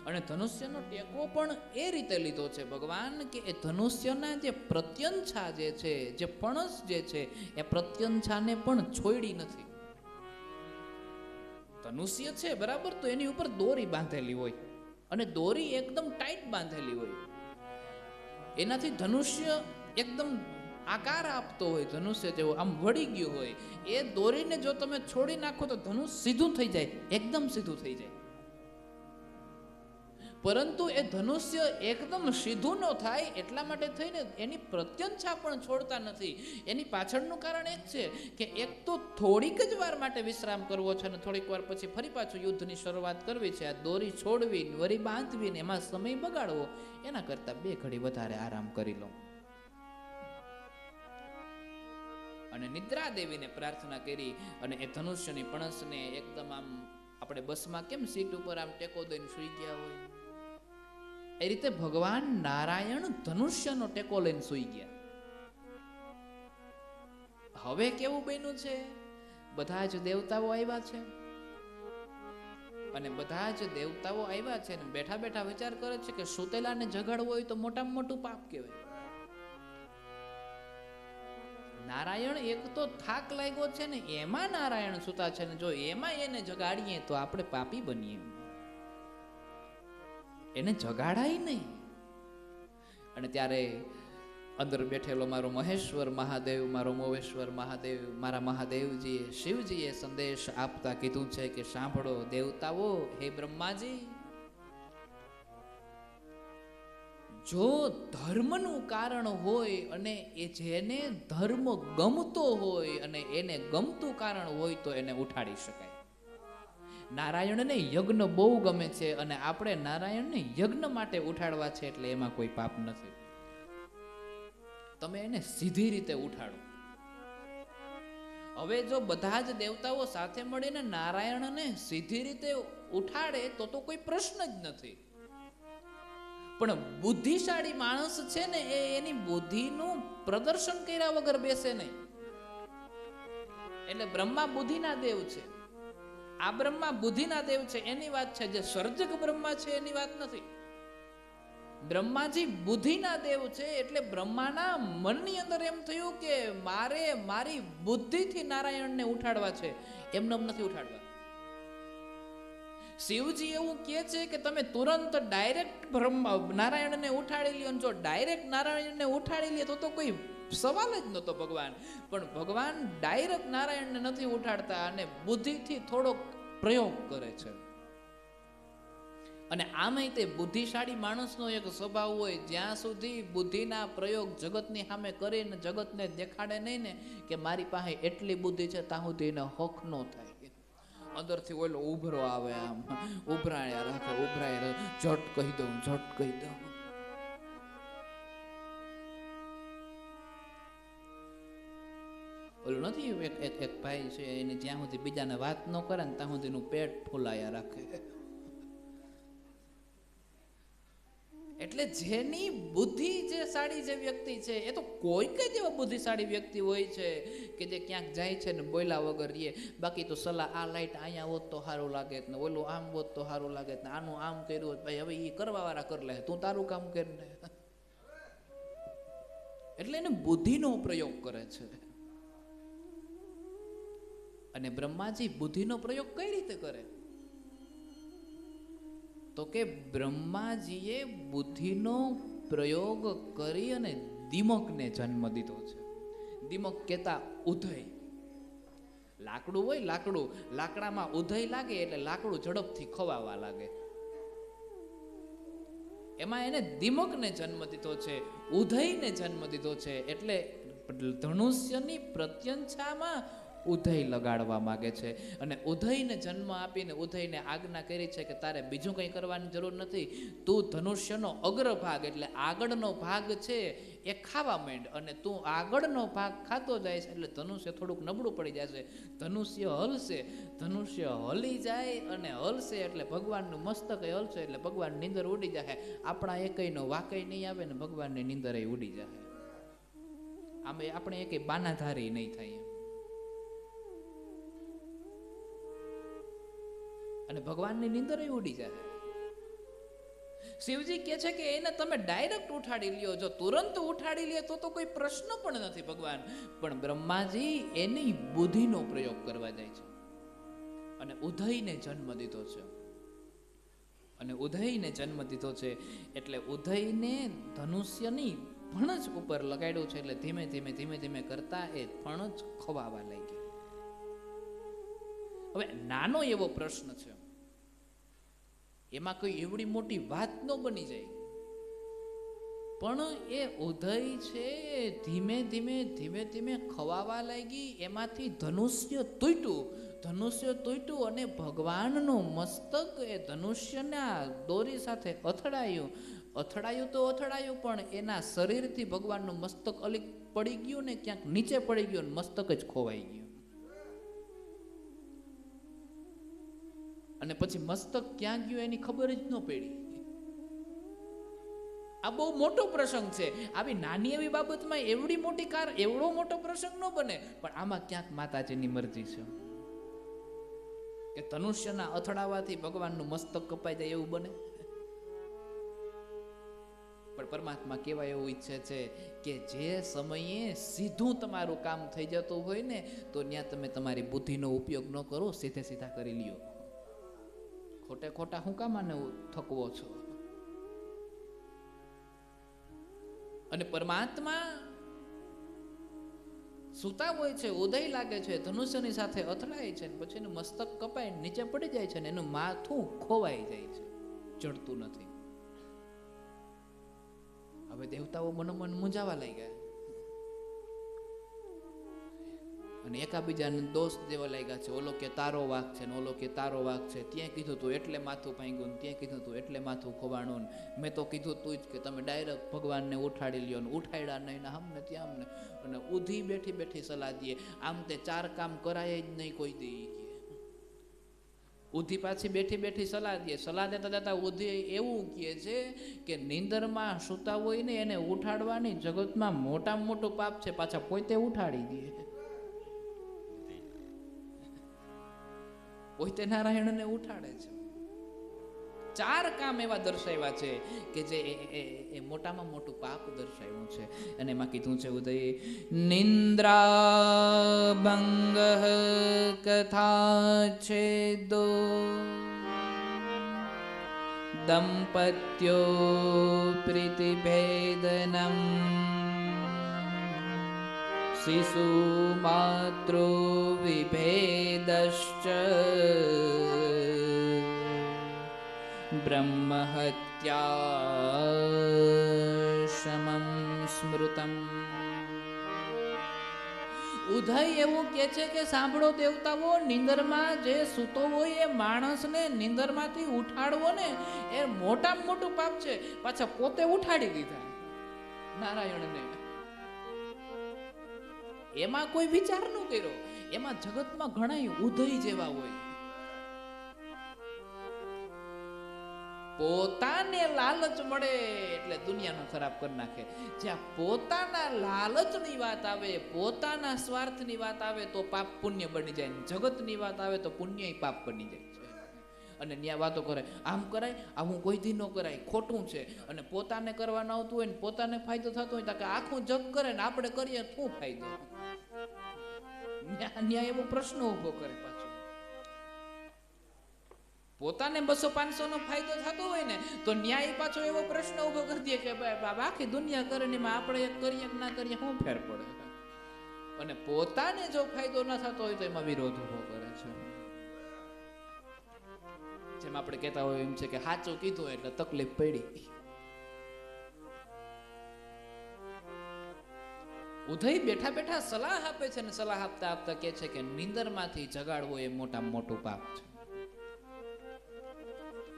અને ધનુષ્યનો ટેકો પણ એ રીતે લીધો છે ભગવાન કે એ ધનુષ્યના જે પ્રત્યંછા જે છે, જે પણસ જે છે, એ પ્રત્યંછાને પણ છોડી નથી. ધનુષ્ય છે બરાબર, તો એની ઉપર દોરી બાંધેલી હોય અને દોરી એકદમ ટાઈટ બાંધેલી હોય. એનાથી ધનુષ્ય એકદમ આકાર આપતો હોય, ધનુષ્ય જેવો આમ વળી ગયું હોય. એ દોરીને જો તમે છોડી નાખો તો ધનુષ સીધું થઈ જાય, એકદમ સીધું થઈ જાય. પરંતુ એ ધનુષ્ય એકદમ સીધું ન થાય એટલા માટે થઈને એની પ્રત્યંછા પણ છોડતા નથી. એની પાછળનું કારણ એક છે કે એક તો થોડીક જ વાર માટે વિશ્રામ કરવો છે અને થોડીક વાર પછી ફરી પાછું યુદ્ધની શરૂઆત કરવી છે. આ દોરી છોડવી, વરી બાંધવી ને એમાં સમય બગાડવો, એના કરતા 2 ઘડી વધારે આરામ કરી લો. અને નિદ્રા દેવીને પ્રાર્થના કરી અને એ ધનુષ્યની પણસને એકદમ આમ, આપણે બસમાં કેમ સીટ ઉપર આમ ટેકો દઈને સુઈ ગયા હોય, એ રીતે ભગવાન નારાયણ ધનુષ્યનો ટેકો લઈને સૂઈ ગયા. હવે કેવું બન્યું છે? બધા જ દેવતાઓ આવ્યા છે અને બધા જ દેવતાઓ આવ્યા છે ને બેઠા બેઠા વિચાર કરે છે કે સુતેલાને જગાડવો હોય તો મોટામાં મોટું પાપ કહેવાય. નારાયણ એક તો થાક લાગ્યો છે ને એમાં નારાયણ સુતા છે ને જો એમાં એને જગાડીએ તો આપણે પાપી બનીએ. એને જગાડાય નહીં. અને ત્યારે અંદર બેઠેલો મારો મહેશ્વર મહાદેવ, મારો મોવેશ્વર મહાદેવ, મારા મહાદેવજીએ, શિવજીએ સંદેશ આપતા કીધું છે કે સાંભળો દેવતાઓ, હે બ્રહ્માજી, જો ધર્મનું કારણ હોય અને એ જેને ધર્મ ગમતો હોય અને એને ગમતું કારણ હોય તો એને ઉઠાડી શકાય. નારાયણને યજ્ઞ બહુ ગમે છે અને આપણે નારાયણને યજ્ઞ માટે ઉઠાડવા છે એટલે એમાં કોઈ પાપ નથી. તમે એને સીધી રીતે ઉઠાડો. હવે જો બધા જ દેવતાઓ સાથે મળીને નારાયણને સીધી રીતે ઉઠાડે તો કોઈ પ્રશ્ન જ નથી. પણ બુદ્ધિશાળી માણસ છે ને એ એની બુદ્ધિનું પ્રદર્શન કર્યા વગર બેસે નહીં. એટલે બ્રહ્મા બુદ્ધિના દેવ છે, આ બ્રહ્મા બુદ્ધિના દેવ છે એની વાત છે. જે સર્જક બ્રહ્મા છે એની વાત નથી. બ્રહ્માજી બુદ્ધિના દેવ છે એટલે બ્રહ્માના મનની અંદર એમ થયું કે મારે મારી બુદ્ધિથી નારાયણને ઉઠાડવા છે, એમને નથી ઉઠાડવા. શિવજી એવું કહે છે કે તમે તુરંત ડાયરેક્ટ નારાયણને ઉઠાડી લ્યો. જો ડાયરેક્ટ નારાયણને ઉઠાડી લે તો કોઈ સવાલ જ નહોતો ભગવાન. પણ ભગવાન ડાયરેક્ટ નારાયણને નથી ઉઠાડતા અને બુદ્ધિથી થોડોક પ્રયોગ કરે છે. અને આમાંય તે બુદ્ધિશાળી માણસનો એક સ્વભાવ હોય, જ્યાં સુધી બુદ્ધિના પ્રયોગ જગતની સામે કરીને જગતને દેખાડે નહીં ને કે મારી પાસે એટલી બુદ્ધિ છે, ત્યાં સુધી એને હક ન થાય. અંદરથી ઓલો ઉભરો આવે, આમ ઉભરાયા રાખે, ઉભરાય, ઝટ કહી દઉં, ઝટ કહી દઉં. ઓલું નથી એક ભાઈ છે, એને જ્યાં સુધી બીજાને વાત ન કરે ને ત્યાં સુધી એનું પેટ ફૂલાયા રાખે. એટલે જેની બુદ્ધિ જે સાડી જે વ્યક્તિ છે એ તો કોઈક જ એવા બુદ્ધિશાળી વ્યક્તિ હોય છે કે જે ક્યાંક જાય છે ને બોલ્યા વગર રહીએ. બાકી તો સલાહ, આ લાઈટ અહીંયા હોત તો સારું લાગે ને ઓલું આમ હોત તો સારું લાગે ને આનું આમ કર્યું હોત, ભાઈ હવે એ કરવા વાળા કરી લે, તું તારું કામ કરીને. એટલે એને બુદ્ધિનો પ્રયોગ કરે છે. અને બ્રહ્માજી બુદ્ધિનો પ્રયોગ કઈ રીતે કરે? તો કે બ્રહ્માજીએ બુદ્ધિનો પ્રયોગ કરી અને દીમકને જન્મ દીધો છે. દીમક કહેતા ઉદય, લાકડું હોય, લાકડામાં ઉધઈ લાગે એટલે લાકડું ઝડપથી ખવાવા લાગે. એમાં એને દીમકને જન્મ દીધો છે, ઉધઈને જન્મ દીધો છે. એટલે ધનુષ્યની પ્રત્યંછામાં ઉધઈ લગાડવા માંગે છે. અને ઉધઈને જન્મ આપીને ઉધઈને આજ્ઞા કરી છે કે તારે બીજું કંઈ કરવાની જરૂર નથી, તું ધનુષ્યનો અગ્રભાગ એટલે આગળનો ભાગ છે એ ખાવા માંડ. અને તું આગળનો ભાગ ખાતો જાય છે એટલે ધનુષ્ય થોડુંક નબળું પડી જશે, ધનુષ્ય હલશે. ધનુષ્ય હલી જાય અને હલશે એટલે ભગવાનનું મસ્તક હલશે એટલે ભગવાન નીંદર ઉડી જાય. આપણા એકયનો વાકઈ નહીં આવે ને ભગવાનની નીંદર ઉડી જાય. આમે આપણે એકે બાનાધારી નહીં થાય અને ભગવાનની નીંદર ઉડી જાય. શિવજી કહે છે કે એને તમે ડાયરેક્ટ ઉઠાડી લ્યો, જો તુરંત ઉઠાડી લે તો કોઈ પ્રશ્ન પણ નથી ભગવાન. પણ બ્રહ્માજી એની બુદ્ધિનો પ્રયોગ કરવા જાય છે અને ઉધઈને જન્મ દીધો છે. અને ઉધઈને જન્મ દીધો છે એટલે ઉધઈને ધનુષ્યની ફણજ ઉપર લગાડ્યું છે. એટલે ધીમે ધીમે ધીમે ધીમે કરતા એ ફણજ ખવાવા લાગી. હવે નાનો એવો પ્રશ્ન છે, એમાં કોઈ એવડી મોટી વાત ન બની જાય, પણ એ ઉધઈ છે ધીમે ધીમે ધીમે ધીમે ખવાવા લાગી. એમાંથી ધનુષ્ય તૂટ્યું અને ભગવાનનું મસ્તક એ ધનુષ્યના દોરી સાથે અથડાયું પણ એના શરીરથી ભગવાનનું મસ્તક અલીક પડી ગયું ને ક્યાંક નીચે પડી ગયું ને મસ્તક જ ખોવાઈ ગયું. અને પછી મસ્તક ક્યાં ગયું એની ખબર જ ન પડી. આ બહુ મોટો પ્રસંગ છે. આવી નાની એવી બાબતમાં એવડો મોટો પ્રસંગ ન બને, પણ આમાં ક્યાંક માતાજીની મરજી છે કે ધનુષ્યના અથડાવાથી ભગવાનનું મસ્તક કપાઈ જાય એવું બને. પણ પરમાત્મા કેવા એવું ઈચ્છે છે કે જે સમયે સીધું તમારું કામ થઈ જતું હોય ને તો ત્યાં તમે તમારી બુદ્ધિનો ઉપયોગ ન કરો, સીધા કરી લ્યો. ખોટા હું કામ આને થકવો છો? અને પરમાત્મા સુતા હોય છે, ઉદય લાગે છે, ધનુષ્યની સાથે અથડાય છે, પછી એનું મસ્તક કપાય નીચે પડી જાય છે ને એનું માથું ખોવાઈ જાય છે, ચડતું નથી. હવે દેવતાઓ મનોમન મૂંઝાવા લાગ્યા અને એકાબીજાને દોષ દેવા લાગ્યા છે. ઓલો કે તારો વાંક છે ને ઓલો કે તારો વાંક છે. ત્યાં કીધું તું એટલે માથું ભાંગ્યું ને ત્યાં કીધું તું એટલે માથું ખોવાણું. મેં તો કીધું તું જ કે તમે ડાયરેક્ટ ભગવાનને ઉઠાડી લ્યો ને ઉઠાડ્યા નહીં ને આમને ત્યાં અમને. અને ઉધી બેઠી સલાહ દે, આમ તે 4 કામ કરાય જ નહીં કોઈ દે. ઉધી પાછી બેઠી સલાહ દેતા ઉધી એવું કહે છે કે નીંદરમાં સૂતા હોય ને એને ઉઠાડવાની જગતમાં મોટામાં મોટું પાપ છે, પાછા પોતે ઉઠાડી દે. પોતે નારાયણને ઉઠાડે છે. 4 કામ એવા દર્શાવ્યા છે કે જે એ મોટામાં મોટું પાપ દર્શાવ્યું છે. અને એમાં કીધું છે ઉદય નિંદ્રાભંગ કથા છેદો દંપત્યો પ્રીતિભેદનમ શિશુ માતૃ વિભેદશ્ચ બ્રહ્મહત્યા સમમ સ્મૃતમ. ઉદય એવું કહે છે કે સાંભળો દેવતાઓ, નીંદરમાં જે સૂતો હોય એ માણસને નીંદરમાંથી ઉઠાડવો ને એ મોટામાં મોટું પાપ છે. પાછા પોતે ઉઠાડી દીધા નારાયણને. એમાં કોઈ વિચાર ન કર્યો. એમાં જગતમાં ઘણા ઉદય જેવા હોય, પોતાને લાલચ મળે એટલે દુનિયાનું ખરાબ કરી નાખે. જ્યાં પોતાના લાલચની વાત આવે, પોતાના સ્વાર્થની વાત આવે તો પાપ પુણ્ય બની જાય. જગતની વાત આવે તો પુણ્ય પાપ બની જાય છે. અને ત્યાં વાતો કરે, આમ કરાય, આવું કોઈ દી ન કરાય, ખોટું છે. અને પોતાને કરવાનું આવતું હોય ને પોતાને ફાયદો થતો હોય તો કે આખું જગ કરે ને આપણે કરીએ શું ફાયદો? ન્યાય એવો પ્રશ્ન ઉભો કરે. પાછો પોતાને 200-500 નો ફાયદો થતો હોય ને તો ન્યાય પાછો એવો પ્રશ્ન ઉભો કરી દે કે આખી દુનિયા કરે ને આપણે એક કરીએ કે ના કરીએ શું ફેર પડે? અને પોતાને જો ફાયદો ન થતો હોય તો એમાં વિરોધ ઉભો કરે છે. જેમ આપણે કહેતા હોય એમ છે કે સાચું કીધું એટલે તકલીફ પડી. ઉદય બેઠા બેઠા સલાહ આપે છે, અને સલાહ આપતા આપતા કહે છે કે નીંદરમાંથી જગાડવો એ મોટામાં મોટું પાપ છે.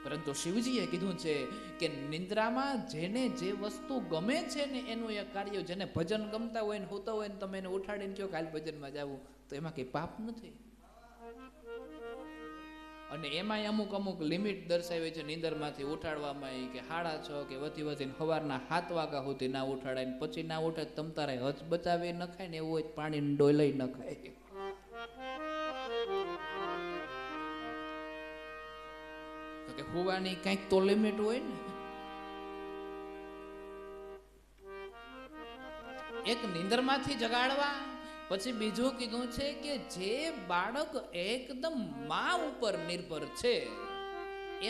પરંતુ શિવજીએ કીધું છે કે નિંદ્રામાં જેને જે વસ્તુ ગમે છે ને એનું એ કાર્ય, જેને ભજન ગમતા હોય ને હોતા હોય ને તમે એને ઉઠાડીને કહો કાલ ભજનમાં જાવું, તો એમાં કઈ પાપ નથી. અને એમાંય અમુક અમુક લિમિટ દર્શાવી છે નીંદરમાંથી ઉઠાડવામાં, કે 6:30 કે વધી સવારના 7 વાગ્યા સુધી ના ઉઠાડાય, ને પછી ના ઉઠે તમ તારે હજ બચાવી ન ખાય ને એવું હોય પાણીની ડોલઈ ન ખાય. કે હુવાની કંઈક તો લિમિટ હોય ને. એક નીંદરમાંથી જગાડવા, પછી બીજું કીધું છે કે જે બાળક એકદમ માં ઉપર નિર્ભર છે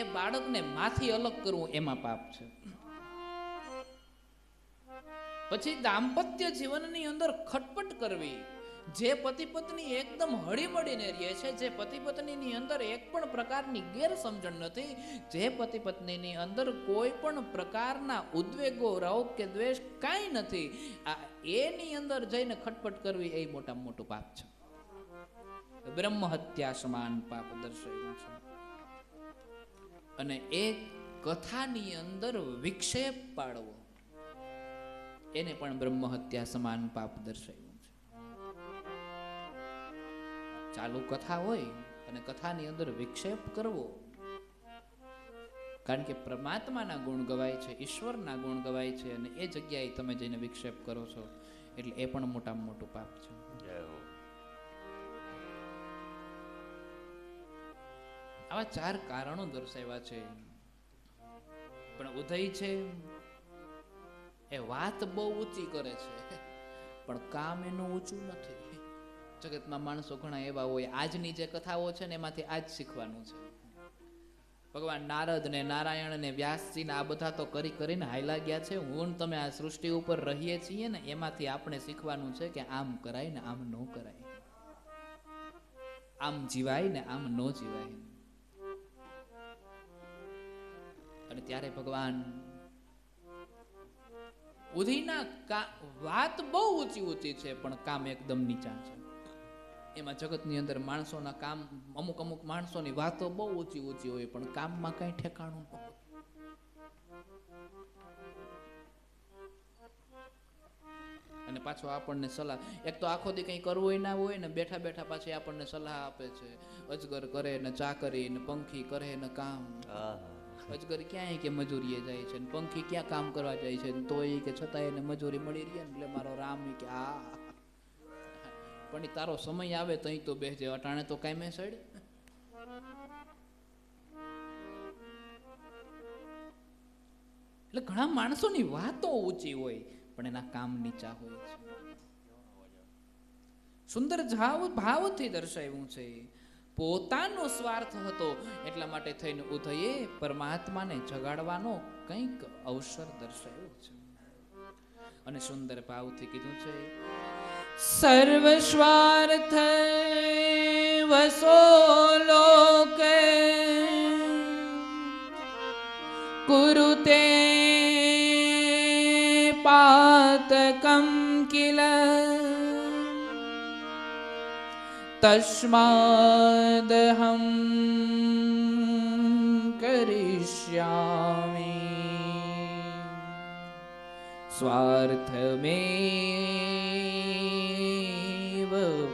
એ બાળકને માથી અલગ કરવું એમાં પાપ છે. પછી દાંપત્ય જીવનની અંદર ખટપટ કરવી, જે પતિ પત્ની એકદમ હળીમળીને રહે છે, જે પતિ પત્નીની અંદર એક પણ પ્રકારની ગેરસમજણ નથી, જે પતિ પત્નીની અંદર કોઈ પણ પ્રકારના ઉદ્વેગો, રાગ કે દ્વેષ કાંઈ નથી, એની અંદર જઈને ખટપટ કરવી એ મોટામાં મોટું પાપ છે. બ્રહ્મ હત્યા સમાન પાપ દર્શાવ્યું છે. અને એક કથાની અંદર વિક્ષેપ પાડવો એને પણ બ્રહ્મ હત્યા સમાન પાપ દર્શાવ્યું. ચાલુ કથા હોય અને કથાની અંદર વિક્ષેપ કરવો, કારણ કે પરમાત્માના ગુણ ગવાય છે, ઈશ્વરના ગુણ ગવાય છે, અને એ જગ્યાએ તમે જઈને વિક્ષેપ કરો છો એટલે એ પણ મોટામાં મોટું પાપ છે. આવા 4 કારણો દર્શાવ્યા છે. પણ ઉદય છે એ વાત બહુ ઊંચી કરે છે પણ કામ એનું ઊંચું નથી. જગતમાં માણસો ઘણા એવા હોય, આજની જે કથાઓ છે ને એમાંથી આજ શીખવાનું છે. ભગવાન નારદ ને નારાયણ ને વ્યાસજી ને આ બધા તો કરીને હાયલા ગયા છે. હું તમે આ સૃષ્ટિ ઉપર રહીએ છીએ ને એમાંથી આપણે શીખવાનું છે કે આમ કરાય ને આમ ન કરાય, આમ જીવાય ને આમ ન જીવાય. અને ત્યારે ભગવાન ઉદયના વાત બહુ ઊંચી છે પણ કામ એકદમ નીચા છે. એમાં જગતની અંદર માણસોના કામ, અમુક માણસોની વાતો બહુ ઊંચી હોય પણ કામમાં કઈ ઠેકાણું ન હોય. અને પાછો આપણને સલાહ, એક તો આખો દી કઈ કરવું ના હોય ને બેઠા બેઠા પાછી આપણને સલાહ આપે છે. અજગર કરે ને ચાકરી ને પંખી કરે ને કામ. અજગર ક્યાંય કે મજૂરીએ જાય છે ને પંખી ક્યાં કામ કરવા જાય છે, તો એ કે છતાં એને મજૂરી મળી રહી ને એટલે મારો રામ કે પણ તારો સમય આવે તઈ તો બેસજે, અટાણે તો કાંઈ સડ. એટલે ઘણા માણસોની વાતો ઊંચી હોય પણ એના કામ નીચા હોય છે. સુંદર ભાવથી દર્શાવ્યું છે. પોતાનો સ્વાર્થ હતો એટલા માટે થઈને ઉદયે પરમાત્માને જગાડવાનો કંઈક અવસર દર્શાવ્યો છે. અને સુંદર ભાવથી કીધું છે, સર્વ સ્વાર્થ વસો લોકે કુરુતે પાતકમ કિલ તસ્માદહં કરિષ્યામિ સ્વાર્થમેવ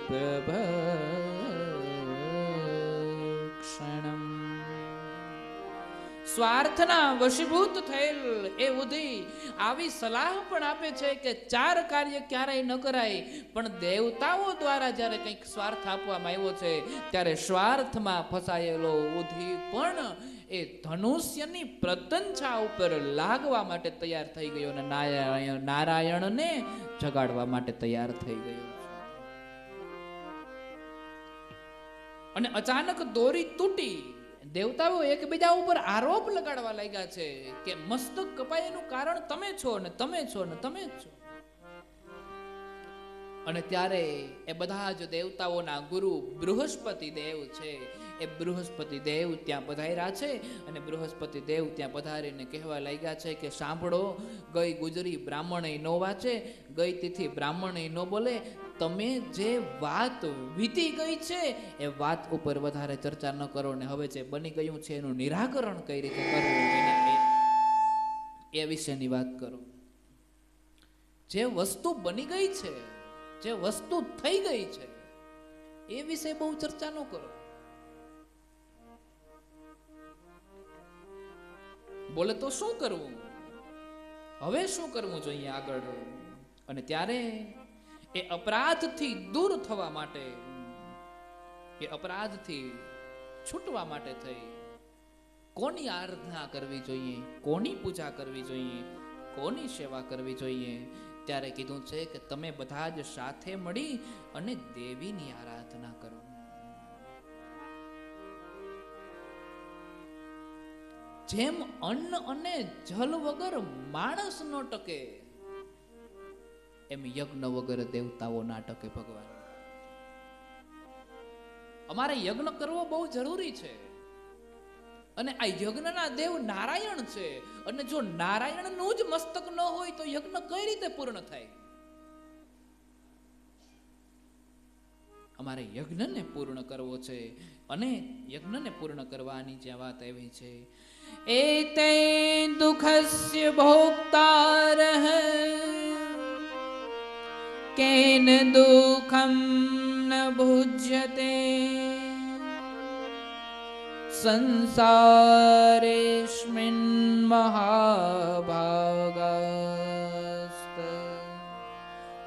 પ્રભક્ષણમ. સ્વાર્થના વશીભૂત થયેલ એ ઉદય આવી સલાહ પણ આપે છે કે 4 કાર્ય ક્યારેય ન કરાય. પણ દેવતાઓ દ્વારા જ્યારે કંઈક સ્વાર્થ આપવામાં આવ્યો છે ત્યારે સ્વાર્થમાં ફસાયેલો ઉદય પણ એ ધનુષ્યની પ્રતંછા ઉપર લાગવા માટે તૈયાર થઈ ગયો અને નારાયણને જગાડવા માટે તૈયાર થઈ ગયો. અને અચાનક દોરી તૂટી, દેવતાઓ એકબીજા ઉપર આરોપ લગાડવા લાગ્યા છે કે મસ્તક કપાય એનું કારણ તમે છો ને તમે છો ને તમે છો. અને ત્યારે એ બધા જ દેવતાઓના ગુરુ બૃહસ્પતિ દેવ છે, એ બૃહસ્પતિ દેવ ત્યાં પધાર્યા છે. અને બૃહસ્પતિ દેવ ત્યાં પધારીને કહેવા લાગ્યા છે કે સાંભળો, ગઈ ગુજરી બ્રાહ્મણે નો વાંચે, ગઈ તિથિ બ્રાહ્મણે નો બોલે, તમે જે વાત વીતી ગઈ છે એ વાત ઉપર વધારે ચર્ચા ન કરો ને હવે જે બની ગયું છે એનું નિરાકરણ કઈ રીતે કરવું એ વિશેની વાત કરો. જે વસ્તુ બની ગઈ છે, જે વસ્તુ થઈ ગઈ છે એ વિશે બહુ ચર્ચા ન કરો. બોલે તો શું કરવું, હવે શું કરવું જોઈએ આગળ? અને ત્યારે એ અપરાધથી દૂર થવા માટે, એ અપરાધથી છૂટવા માટે થઈ કોની આરાધના કરવી જોઈએ, કોની પૂજા કરવી જોઈએ, કોની સેવા કરવી જોઈએ? ત્યારે કીધું છે કે તમે બધા જ સાથે મળી અને દેવીની આરાધના કરો. જેમ અન્ન અને જલ વગર માણસ ન ટકે, એમ યજ્ઞ વગર દેવતાઓ ના ટકે. ભગવાન, અમારે યજ્ઞ કરવો બહુ જરૂરી છે. અને આ યજ્ઞના દેવ નારાયણ છે. અને જો નારાયણનું જ મસ્તક ન હોય તો યજ્ઞ કઈ રીતે પૂર્ણ થાય? અમારે યજ્ઞને પૂર્ણ કરવો છે. અને યજ્ઞને પૂર્ણ કરવાની જે વાત એવી છે, એતે દુઃખસ્ય ભોક્તારઃ કેન દુઃખમ ન ભુજ્યતે સંસારેસ્મિન મહાભાગાસ્ત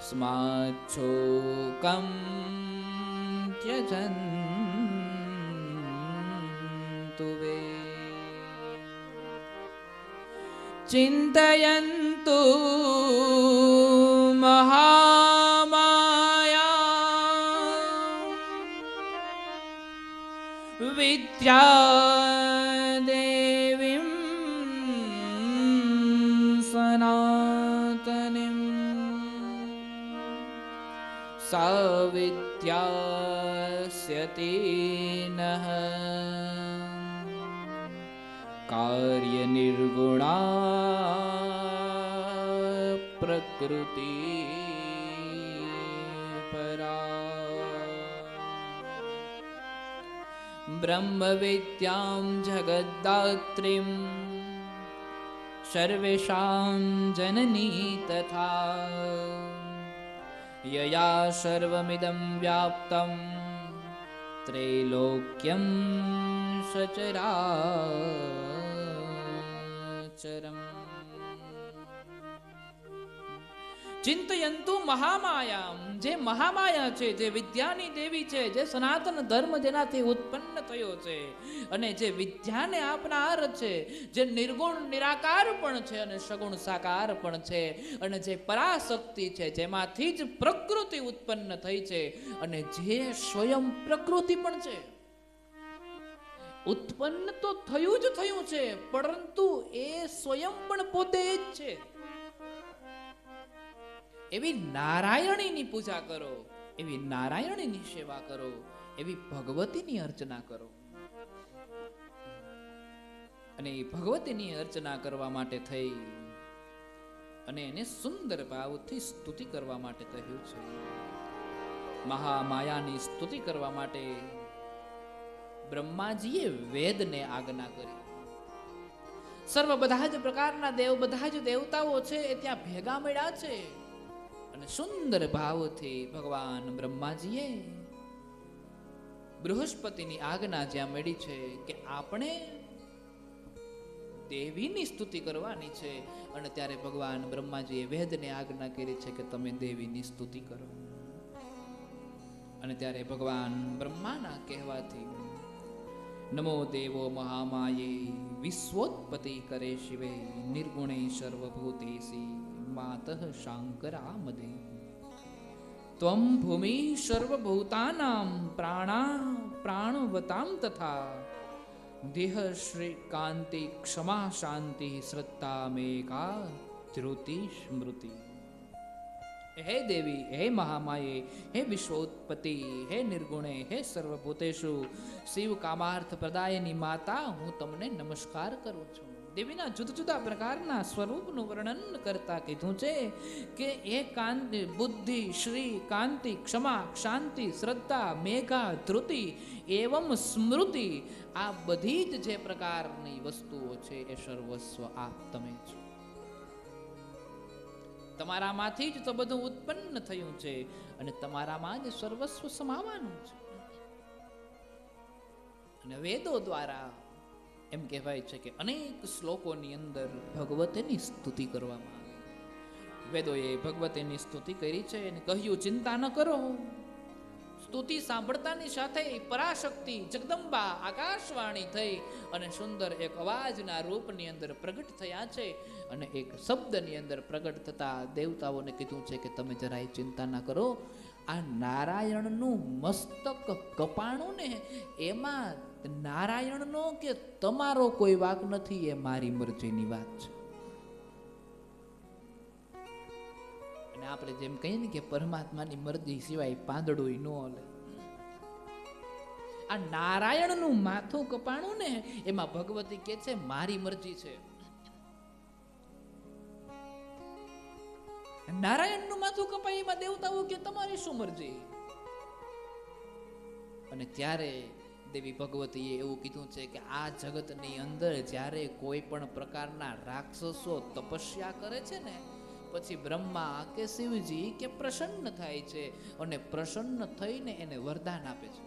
સ્માચ્છોકમ ત્યજન્તુ વે ચિંતયન્તુ મહામાયા વિદ્યાદેવીમ સનાતનીમ સાવિદ્યાસ્યતિ નઃ કાર્ય નિર્ગુણા પ્રકૃતિ પરા બ્રહ્મ વિદ્યામ જગદ્ધાત્રીમ સર્વેષાં જનની તથા યયા સર્વમિદં વ્યાપ્તં ત્રૈલોક્યં સચરાચરમ ચિંતયંતુ મહામાયામ. જે મહામાયા છે, જે વિદ્યાની દેવી છે, જે સનાતન ધર્મ જેનાથી ઉત્પન્ન થયો છે અને જે વિદ્યાને આપનાર છે, જે નિર્ગુણ નિરાકાર પણ છે અને સગુણ સાકાર પણ છે, અને જે પરાશક્તિ છે, જેમાંથી જ પ્રકૃતિ ઉત્પન્ન થઈ છે અને જે સ્વયં પ્રકૃતિ પણ છે. ઉત્પન્ન તો થયું જ થયું છે, પરંતુ એ સ્વયં પણ પોતે જ છે. એવી નારાયણીની પૂજા કરો, એવી નારાયણીની સેવા કરો, એવી ભગવતીની અર્ચના કરો. અને એ ભગવતીની અર્ચના કરવા માટે થઈ અને એને સુંદર ભાવથી સ્તુતિ કરવા માટે કહ્યું છે. મહામાયાની સ્તુતિ કરવા માટે બ્રહ્માજીએ વેદને આજ્ઞા કરી. સર્વ બધા જ પ્રકારના દેવ, બધા જ દેવતાઓ છે એ ત્યાં ભેગા મળ્યા છે. અને સુંદર ભાવથી ભગવાન બ્રહ્માજીએ બૃહસ્પતિની આજ્ઞા જ્યાં મળી છે કે આપણે દેવીની સ્તુતિ કરવાની છે, અને ત્યારે ભગવાન બ્રહ્માજીએ વેદને આજ્ઞા કરી છે કે તમે દેવીની સ્તુતિ કરો. અને ત્યારે ભગવાન બ્રહ્માના કહેવાથી નમો દેવો મહામાયે વિશ્વોત્પત્તિ કરે શિવે નિર્ગુણે સર્વભૂતેસી માતઃ શાંકરામદે ત્વમ ભૂમિ સર્વભૂતાનાં પ્રાણવતાં તથા દેહ શ્રી કાંતિ ક્ષમા શાંતિ શ્રદ્ધા મેકા ધૃતિ સ્મૃતિ. હે દેવી, હે મહામાયે, હે વિશ્વોત્પત્તિ, હે નિર્ગુણે, હે સર્વભૂતેષુ, શિવ કામાર્થ પ્રદાયની માતા, હું તમને નમસ્કાર કરું છું. દેવીના જુદા જુદા પ્રકારના સ્વરૂપનું વર્ણન કરતા કીધું છે કે એ કાંતિ, બુદ્ધિ, શ્રી, કાંતિ, ક્ષમા, શાંતિ, શ્રદ્ધા, મેઘા, ધૃતિ એવમ સ્મૃતિ, આ બધી જ જે પ્રકારની વસ્તુઓ છે એ સર્વસ્વ આપ તમે છો. તમારામાંથી જ તો બધું ઉત્પન્ન થયું છે અને તમારામાં જ સર્વસ્વ સમાવાનું છે. અને વેદો દ્વારા એમ કહેવાય છે કે અનેક શ્લોકોની અંદર ભગવતીની સ્તુતિ કરવામાં આવી. વેદોએ ભગવતીની સ્તુતિ કરી છે અને કહ્યું ચિંતા ન કરો. સ્તુતિ સાંભળતાની સાથે પરાશક્તિ જગદંબા આકાશવાણી થઈ અને સુંદર એક અવાજના રૂપની અંદર પ્રગટ થયા છે. અને એક શબ્દની અંદર પ્રગટ થતા દેવતાઓને કીધું છે કે તમે જરાય ચિંતા ના કરો. આ નારાયણનું મસ્તક કપાણું ને એમાં નારાયણનો કે તમારો કોઈ વાક નથી, એ મારી મરજીની વાત છે. અને આપણે જેમ કહીએ ને કે પરમાત્માની મરજી સિવાય પાંદડું ન હલે. આ નારાયણનું માથું કપાણું ને એમાં ભગવતી કે છે મારી મરજી છે. નારાયણનું માથું કપાય એમાં દેવતાઓ કે તમારી શું મરજી. અને ત્યારે દેવી ભગવતીએ એવું કીધું છે કે આ જગતની અંદર જ્યારે કોઈ પણ પ્રકારના રાક્ષસો તપસ્યા કરે છે ને પછી બ્રહ્મા કે શિવજી કે પ્રસન્ન થાય છે અને પ્રસન્ન થઈને એને વરદાન આપે છે.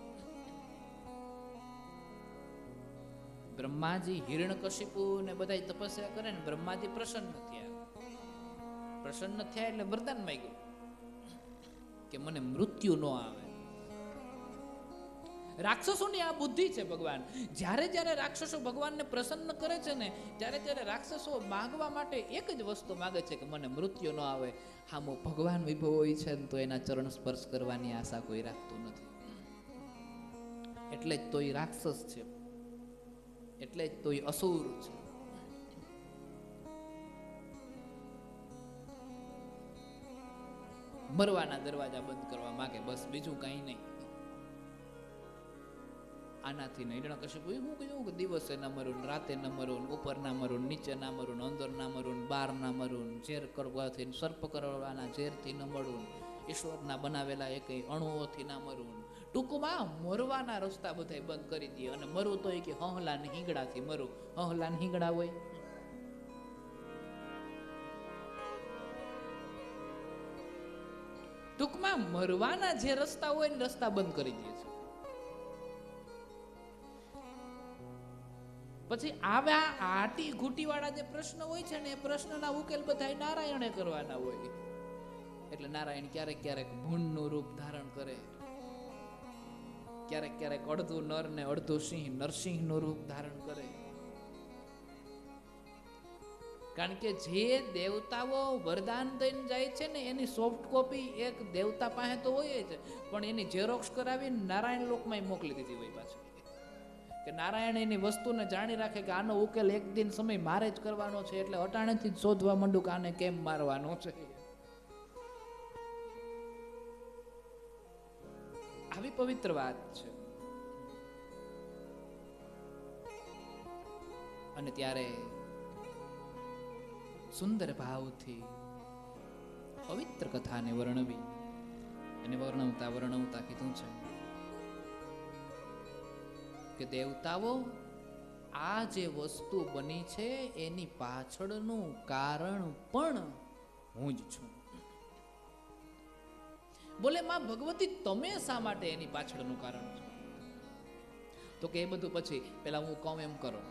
બ્રહ્માજી હિરણ્યકશિપુ ને બધા તપસ્યા કરે ને બ્રહ્માજી પ્રસન્ન થયા. પ્રસન્ન થયા એટલે વરદાન માંગ્યું કે મને મૃત્યુ ન આવે. રાક્ષસોની આ બુદ્ધિ છે ભગવાન. જ્યારે જ્યારે રાક્ષસો ભગવાનને પ્રસન્ન કરે છે ને ત્યારે ત્યારે રાક્ષસો માંગવા માટે એક જ વસ્તુ માંગે છે કે મને મૃત્યુ ન આવે. હામો ભગવાન વિભવ હોય છે ને તો એના ચરણ સ્પર્શ કરવાની આશા કોઈ રાખતું નથી. એટલે જ તો એ રાક્ષસ છે, એટલે જ તો એ અસુર છે. મરવાના દરવાજા બંધ કરવા માંગે, બસ બીજું કઈ નહીં. આનાથી નહીં હિરણ્યકશિપુ હું કહ્યું કે દિવસે ન મરું, રાતે ન મરું, ઉપર ના મરું, નીચે ના મરું, અંદર ના મરું, બહાર ના મરું, ઝેર કરવાથી સર્પ કરવાના ઝેરથી ન મળું, ઈશ્વરના બનાવેલા એક અણુઓથી ના મરું. ટૂંકમાં મરવાના રસ્તા બધા બંધ કરી દે. અને મરવું તો એ કે હહલા ને હિંગડાથી મરું. હહલા ને હિંગડા હોય ટૂંકમાં મરવાના જે રસ્તા હોય ને રસ્તા બંધ કરી દે છે. પછી આવા આટી ઘૂંટી વાળા જે પ્રશ્ન હોય છે ને એ પ્રશ્નના ઉકેલ બધા નારાયણે કરવાના હોય. એટલે નારાયણ ક્યારેક ક્યારેક ભૂંડનું રૂપ ધારણ કરે, ક્યારેક ક્યારેક અડધું નર ને અડધું સિંહ નરસિંહનું રૂપ ધારણ કરે. કારણ કે જે દેવતાઓ વરદાન દઈને જાય છે ને એની સોફ્ટ કોપી એક દેવતા પાસે તો હોય જ, પણ એની ઝેરોક્સ કરાવી નારાયણ લોકમાં મોકલી દીધી હોય પાછી. કે નારાયણ એની વસ્તુને જાણી રાખે કે આનો ઉકેલ એક દિન સમય મારે જ કરવાનો છે, એટલે અટાણેથી જ શોધવા માંડું કે આને કેમ મારવાનો છે. આવી પવિત્ર વાત છે. અને ત્યારે સુંદર ભાવથી પવિત્ર કથાને વર્ણવી અને વર્ણવતા કીધું છે કે દેવતાઓ આ જે વસ્તુ બની છે એની પાછળનું કારણ પણ હું જ છું. બોલે માં ભગવતી તમે શા માટે એની પાછળનું કારણ છો? તો કે એ બધું પછી પેલા હું કહું એમ કરો.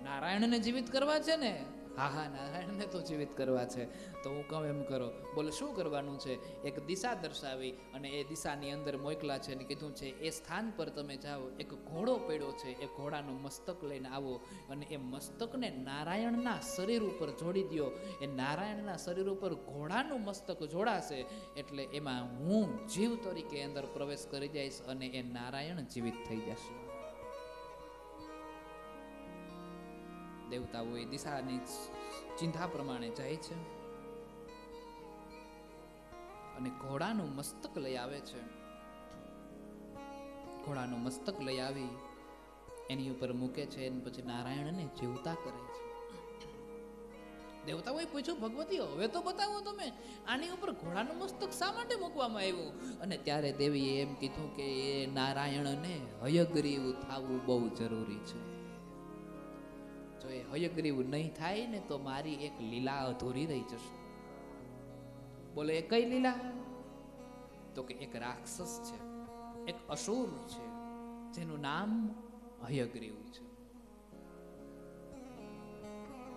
નારાયણને જીવિત કરવા છે ને? હા હા, નારાયણને તો જીવિત કરવા છે, તો હું કહું એમ કરો. બોલે શું કરવાનું છે? એક દિશા દર્શાવી અને એ દિશાની અંદર મોકલા છે અને કીધું છે એ સ્થાન પર તમે જાઓ, એક ઘોડો પડ્યો છે, એ ઘોડાનું મસ્તક લઈને આવો અને એ મસ્તકને નારાયણના શરીર ઉપર જોડી દો. એ નારાયણના શરીર ઉપર ઘોડાનું મસ્તક જોડાશે એટલે એમાં હું જીવ તરીકે અંદર પ્રવેશ કરી જઈશ અને એ નારાયણ જીવિત થઈ જશે. દેવતાઓ એ દિશાની ચિંતા પ્રમાણે જાય છે અને ઘોડાનું મસ્તક લઈ આવે છે. ઘોડાનું મસ્તક લઈ આવી એની ઉપર મૂકે છે અને પછી નારાયણને જીવતા કરે છે. દેવતાઓએ પૂછ્યું, ભગવતી હવે તો બતાવો તમે આની ઉપર ઘોડાનું મસ્તક શા માટે મૂકવામાં આવ્યું? અને ત્યારે દેવીએ એમ કીધું કે એ નારાયણને હયગ્રીવ થવું બહુ જરૂરી છે. જો એ હયગ્રીવ નહીં થાય ને તો મારી એક લીલા અધૂરી રહી જશે. બોલે એ કઈ લીલા? તો કે એક રાક્ષસ છે, એક અસુર છે જેનું નામ હયગ્રીવ છે.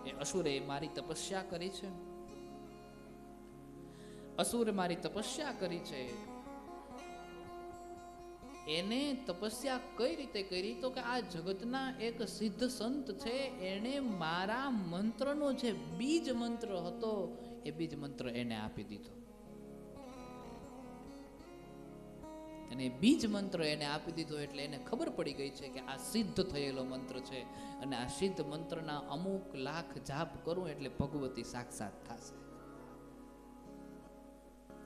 એ અસુરે મારી તપસ્યા કરી છે. અસુરે મારી તપસ્યા કરી છે. એને તપસ્યા કઈ રીતે કરી? તો કે આ જગતના એક સિદ્ધ સંત છે, એને મારા મંત્રનો જે બીજ મંત્ર હતો એ બીજ મંત્ર એને આપી દીધો. અને બીજ મંત્ર એને આપી દીધો એટલે એને ખબર પડી ગઈ છે કે આ સિદ્ધ થયેલો મંત્ર છે અને આ સિદ્ધ મંત્રના અમુક લાખ જાપ કરું એટલે ભગવતી સાક્ષાત થશે.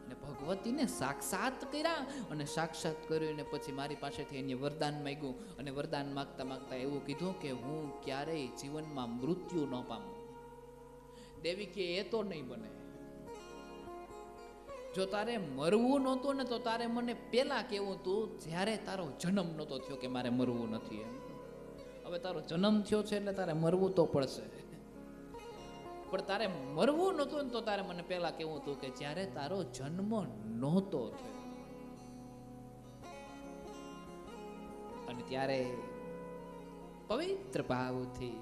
અને ભગવતીને સાક્ષાત કર્યા અને સાક્ષાત કર્યું ને પછી મારી પાસેથી એને વરદાન માંગ્યું અને વરદાન માંગતા માંગતા એવું કીધું કે હું ક્યારેય જીવનમાં મૃત્યુ ન પામું. દેવી કે એ તો નહીં બને. જો તારે મરવું નહોતું ને તો તારે મને પેલા કેવું તું જ્યારે તારો જન્મ નહોતો થયો કે મારે મરવું નથી એમ. હવે તારો જન્મ થયો છે એટલે તારે મરવું તો પડશે, પણ તારે મરવું નહોતું ને તો તારે મને પેલા કેવું હતું કે જ્યારે તારો જન્મ નહોતો થયો. અને ત્યારે પવિત્ર ભાવથી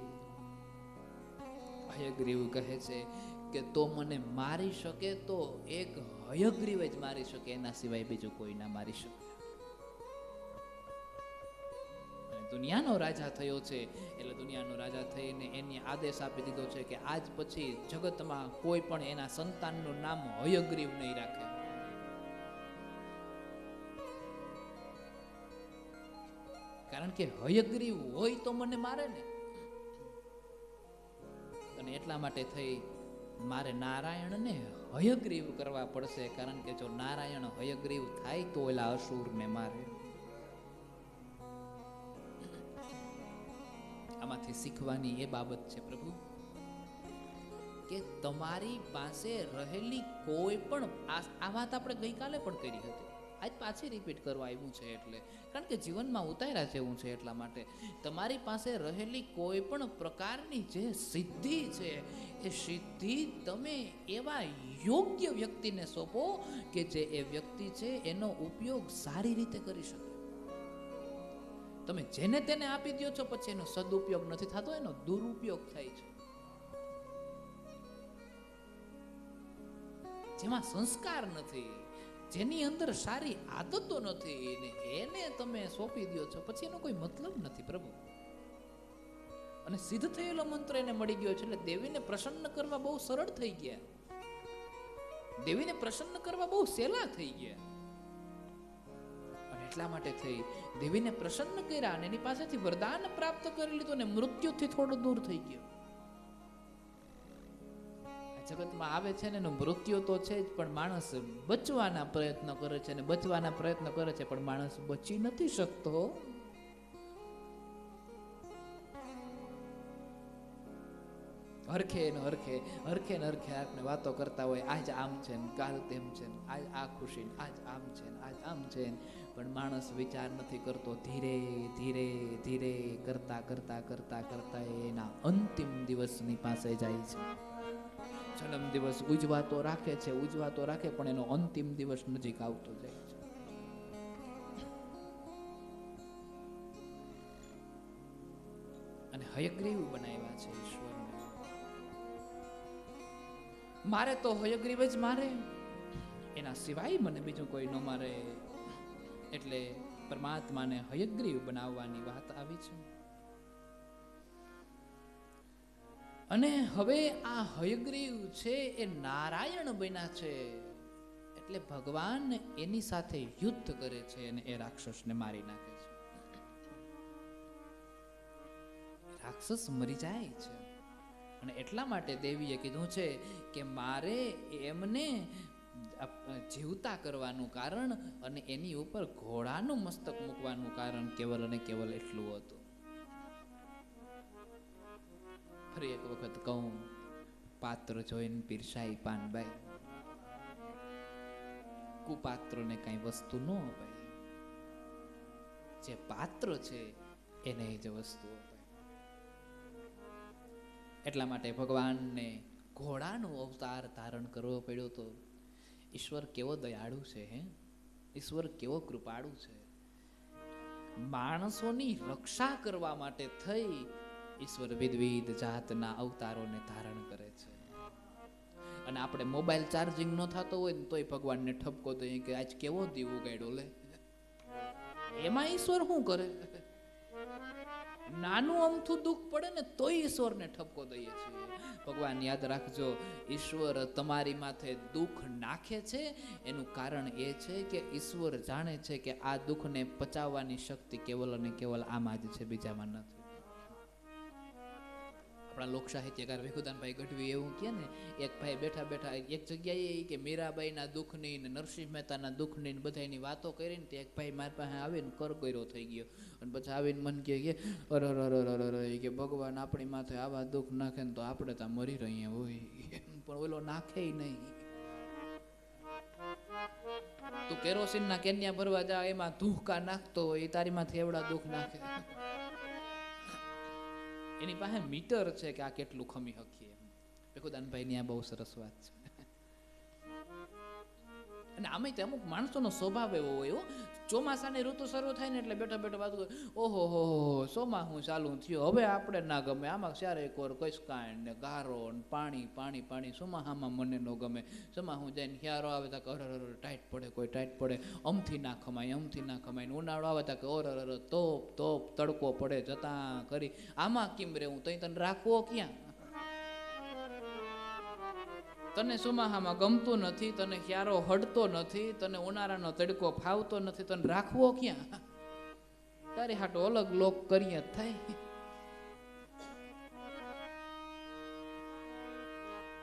હયગ્રીવ કહે છે કે તો મને મારી શકે તો એક હયગ્રીવ જ મારી શકે, એના સિવાય બીજું કોઈ ના મારી શકે. દુનિયાનો રાજા થયો છે એટલે દુનિયાનો રાજા થઈને એની આદેશ આપી દીધો છે કે આજ પછી જગતમાં કોઈ પણ એના સંતાનનું નામ હયગ્રીવ નહીં રાખે. કારણ કે હયગ્રીવ હોય તો મને મારે ને. અને એટલા માટે થઈ મારે નારાયણને હયગ્રીવ કરવા પડશે, કારણ કે જો નારાયણ હયગ્રીવ થાય તો ઓલા અસુરને મારે. આમાંથી શીખવાની એ બાબત છે પ્રભુ કે તમારી પાસે રહેલી કોઈ પણ આ વાત આપણે ગઈકાલે પણ કરી હતી, આજ પાછી રિપીટ કરવા આવ્યું છે એટલે કારણ કે જીવનમાં ઉતાર્યા જેવું છે. એટલા માટે તમારી પાસે રહેલી કોઈ પણ પ્રકારની જે સિદ્ધિ છે એ સિદ્ધિ તમે એવા યોગ્ય વ્યક્તિને સોંપો કે જે એ વ્યક્તિ છે એનો ઉપયોગ સારી રીતે કરી શકે. તમે જેને તેને આપી દો છો પછી એનો સદુપયોગ નથી થતો, એનો દુરુપયોગ થાય છે. જેમાં સંસ્કાર નથી, જેની અંદર સારી આદતો નથી ને એને તમે સોંપી દો છો પછી એનો કોઈ મતલબ નથી પ્રભુ. અને સિદ્ધ થયેલો મંત્ર એને મળી ગયો છે એટલે દેવીને પ્રસન્ન કરવા બહુ સરળ થઈ ગયા, દેવીને પ્રસન્ન કરવા બહુ સહેલા થઈ ગયા. એટલા માટે થઈ દેવીને પ્રસન્ન કર્યા અને એની પાસેથી વરદાન પ્રાપ્ત કરી લીધું અને મૃત્યુથી થોડો દૂર થઈ ગયો. જગતમાં આવે છે ને એનું મૃત્યુ તો છે જ, પણ માણસ બચવાના પ્રયત્ન કરે છે અને બચવાના પ્રયત્ન કરે છે પણ માણસ બચી નથી શકતો. હરખે ને હરખે હરખે ને હરખે આપને વાતો કરતા હોય, આજ આમ છે ને કાલ તેમ છે ને આજ આ ખુશી આજ આમ છે ને આજ આમ છે ને, પણ માણસ વિચાર નથી કરતો. ધીરે ધીરે ધીરે કરતા કરતા કરતા કરતા એના અંતિમ દિવસની પાસે જાય છે. જન્મ દિવસ ઉજવાતો રાખે છે, ઉજવાતો રાખે પણ એનો અંતિમ દિવસ નજીક આવતો જાય છે. અને હયગ્રીવ બનાવ્યા છે ઈશ્વરને. મારે તો હયગ્રીવ જ મારે, એના સિવાય મને બીજું કોઈ ન મારે. એટલે પરમાત્માને હયગ્રીવ બનાવવાની વાત આવી છે. અને હવે આ હયગ્રીવ છે એ નારાયણ બન્યા છે એટલે ભગવાન એની સાથે યુદ્ધ કરે છે અને એ રાક્ષસને મારી નાખે છે. રાક્ષસ મરી જાય છે અને એટલા માટે દેવીએ કીધું છે કે મારે એમને જીવતા કરવાનું કારણ અને એની ઉપર ઘોડાનું મસ્તક મૂકવાનું કારણ કેવલ અને કેવલ એટલું હતું. ફરી એક વખત કહું, પાત્ર જોઈને પીરસાઈ પાનબાઈ, કુપાત્રને કઈ વસ્તુ ન અપાય, જે પાત્ર છે એને જ વસ્તુ અપાય. એટલા માટે ભગવાનને ઘોડાનો અવતાર ધારણ કરવો પડ્યો. તો ઈશ્વર કેવો દયાળુ છે, હે ઈશ્વર કેવો કૃપાળુ છે. માણસોની રક્ષા કરવા માટે થઈ ઈશ્વર વિવિધ જાતના અવતારોને ધારણ કરે છે. અને આપણે મોબાઈલ ચાર્જિંગ ન થતો હોય ને તોય ભગવાનને ઠપકો દઈએ કે આજ કેવો દીવ ઉગાડ્યો લે. એમાં ઈશ્વર શું કરે? નાનું અમથું દુઃખ પડે ને તોય ઈશ્વરને ઠપકો દઈએ છીએ. ભગવાન યાદ રાખજો, ઈશ્વર તમારી માથે દુઃખ નાખે છે એનું કારણ એ છે કે ઈશ્વર જાણે છે કે આ દુઃખને પચાવવાની શક્તિ કેવલ અને કેવલ આમાં જ છે, બીજામાં નથી. આપણા લોક સાહિત્યકાર ભેખુદાનભાઈ ગઢવી એવું કહે ને, એક ભાઈ બેઠા બેઠા એક જગ્યાએ કે મીરાબાઈના દુઃખની ને નરસિંહ મહેતાના દુઃખની ને બધાની વાતો કરીને તે એક ભાઈ મારી પાસે આવીને કરગોયરો થઈ ગયો. અને પછી આવીને મન કહે અરે કે ભગવાન આપણી માથે આવા દુઃખ નાખે ને તો આપણે ત્યાં મરી રહીએ હોય, પણ ઓલો નાખે નહીં. તું કેરોસીન ના કેન્યા ભરવા જા, એમાં ધૂકા નાખતો હોય, તારી માથે એવડા દુઃખ નાખે. એની પાસે મીટર છે કે આ કેટલું ખમી હકીએ. ભેખુદાનભાઈ ની આ બહુ સરસ વાત છે. અને આમે તે અમુક માણસોનો સ્વભાવ એવો હોય, ચોમાસાની ઋતુ શરૂ થાય ને એટલે બેઠા બેઠા વાત કરે, ઓહો હો સોમાં હું ચાલુ થયો, હવે આપણે ના ગમે, આમાં ક્યારે કોર કસકાણ ને ગારો ને પાણી પાણી પાણી, સોમાહામાં મને ન ગમે, સોમાં હું જઈને ક્યારો આવે તો ટાઈટ પડે, કોઈ ટાઈટ પડે, અમથી ના ખમાય, અમથી ના ખમાય. ઉનાળો આવે તો કે તોપ તોપ તડકો પડે જતા કરી, આમાં કેમ રહેવું, તઈ તને રાખવો ક્યાં? તને સુમાહામાં ગમતું નથી, તને ક્યારો હડતો નથી, તને ઉનાળાનો તડકો ફાવતો નથી, તને રાખવો ક્યાં? તારી હાટો અલગ લોક કરીએ થાય.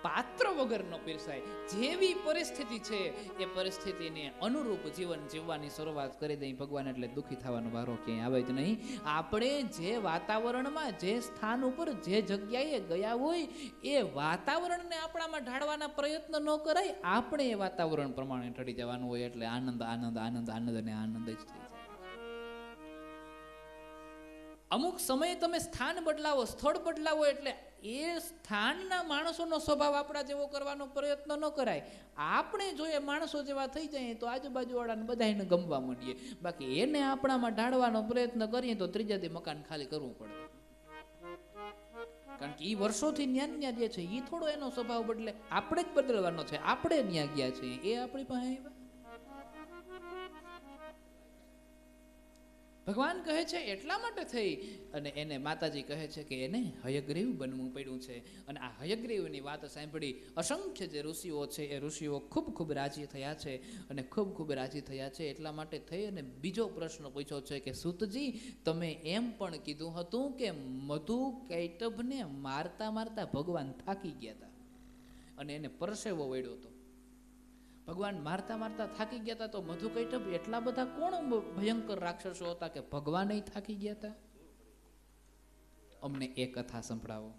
પાત્ર વગર ન પીરસાય. જેવી પરિસ્થિતિ છે એ પરિસ્થિતિને અનુરૂપ જીવન જીવવાની શરૂઆત કરી દઈ ભગવાન, એટલે દુઃખી થવાનો વારો ક્યાંય આવે જ નહીં. આપણે જે વાતાવરણમાં, જે સ્થાન ઉપર, જે જગ્યાએ ગયા હોય એ વાતાવરણને આપણામાં ઢાળવાના પ્રયત્ન ન કરાય, આપણે એ વાતાવરણ પ્રમાણે ઢળી જવાનું હોય. એટલે આનંદ આનંદ આનંદ આનંદ અને આનંદ જ થઈ જાય. અમુક સમયે તમે સ્થાન બદલાવો, સ્થળ બદલાવો, એટલે એ સ્થાનના માણસોનો સ્વભાવ આપણા જેવો કરવાનો પ્રયત્ન ન કરાય. આપણે જો એ માણસો જેવા થઈ જાય તો આજુબાજુવાળાને બધાને ગમવા માંડીએ. બાકી એને આપણામાં ઢાળવાનો પ્રયત્ન કરીએ તો ત્રીજા દી મકાન ખાલી કરવું પડે. કારણ કે એ વર્ષોથી ન્યા જે છે એ થોડો એનો સ્વભાવ બદલે, આપણે જ બદલવાનો છે. આપણે ન્યા ગયા છીએ, એ આપણી પાસે આવ્યા. ભગવાન કહે છે એટલા માટે થઈ અને એને માતાજી કહે છે કે એને હયગ્રીવ બનવું પડ્યું છે. અને આ હયગ્રીવની વાત સાંભળી અસંખ્ય જે ઋષિઓ છે એ ઋષિઓ ખૂબ ખૂબ રાજી થયા છે. અને ખૂબ ખૂબ રાજી થયા છે એટલા માટે થઈ અને બીજો પ્રશ્ન પૂછ્યો છે કે સૂતજી, તમે એમ પણ કીધું હતું કે મધુ કૈટભને મારતા મારતા ભગવાન થાકી ગયા હતા અને એને પરસેવો વળ્યો હતો. ભગવાન મારતા મારતા થાકી ગયા હતા, તો મધુ કૈટભ એટલા બધા કોણ ભયંકર રાક્ષસો હતા કે ભગવાન થાકી ગયા હતા? અમને એ કથા સંભળાવો.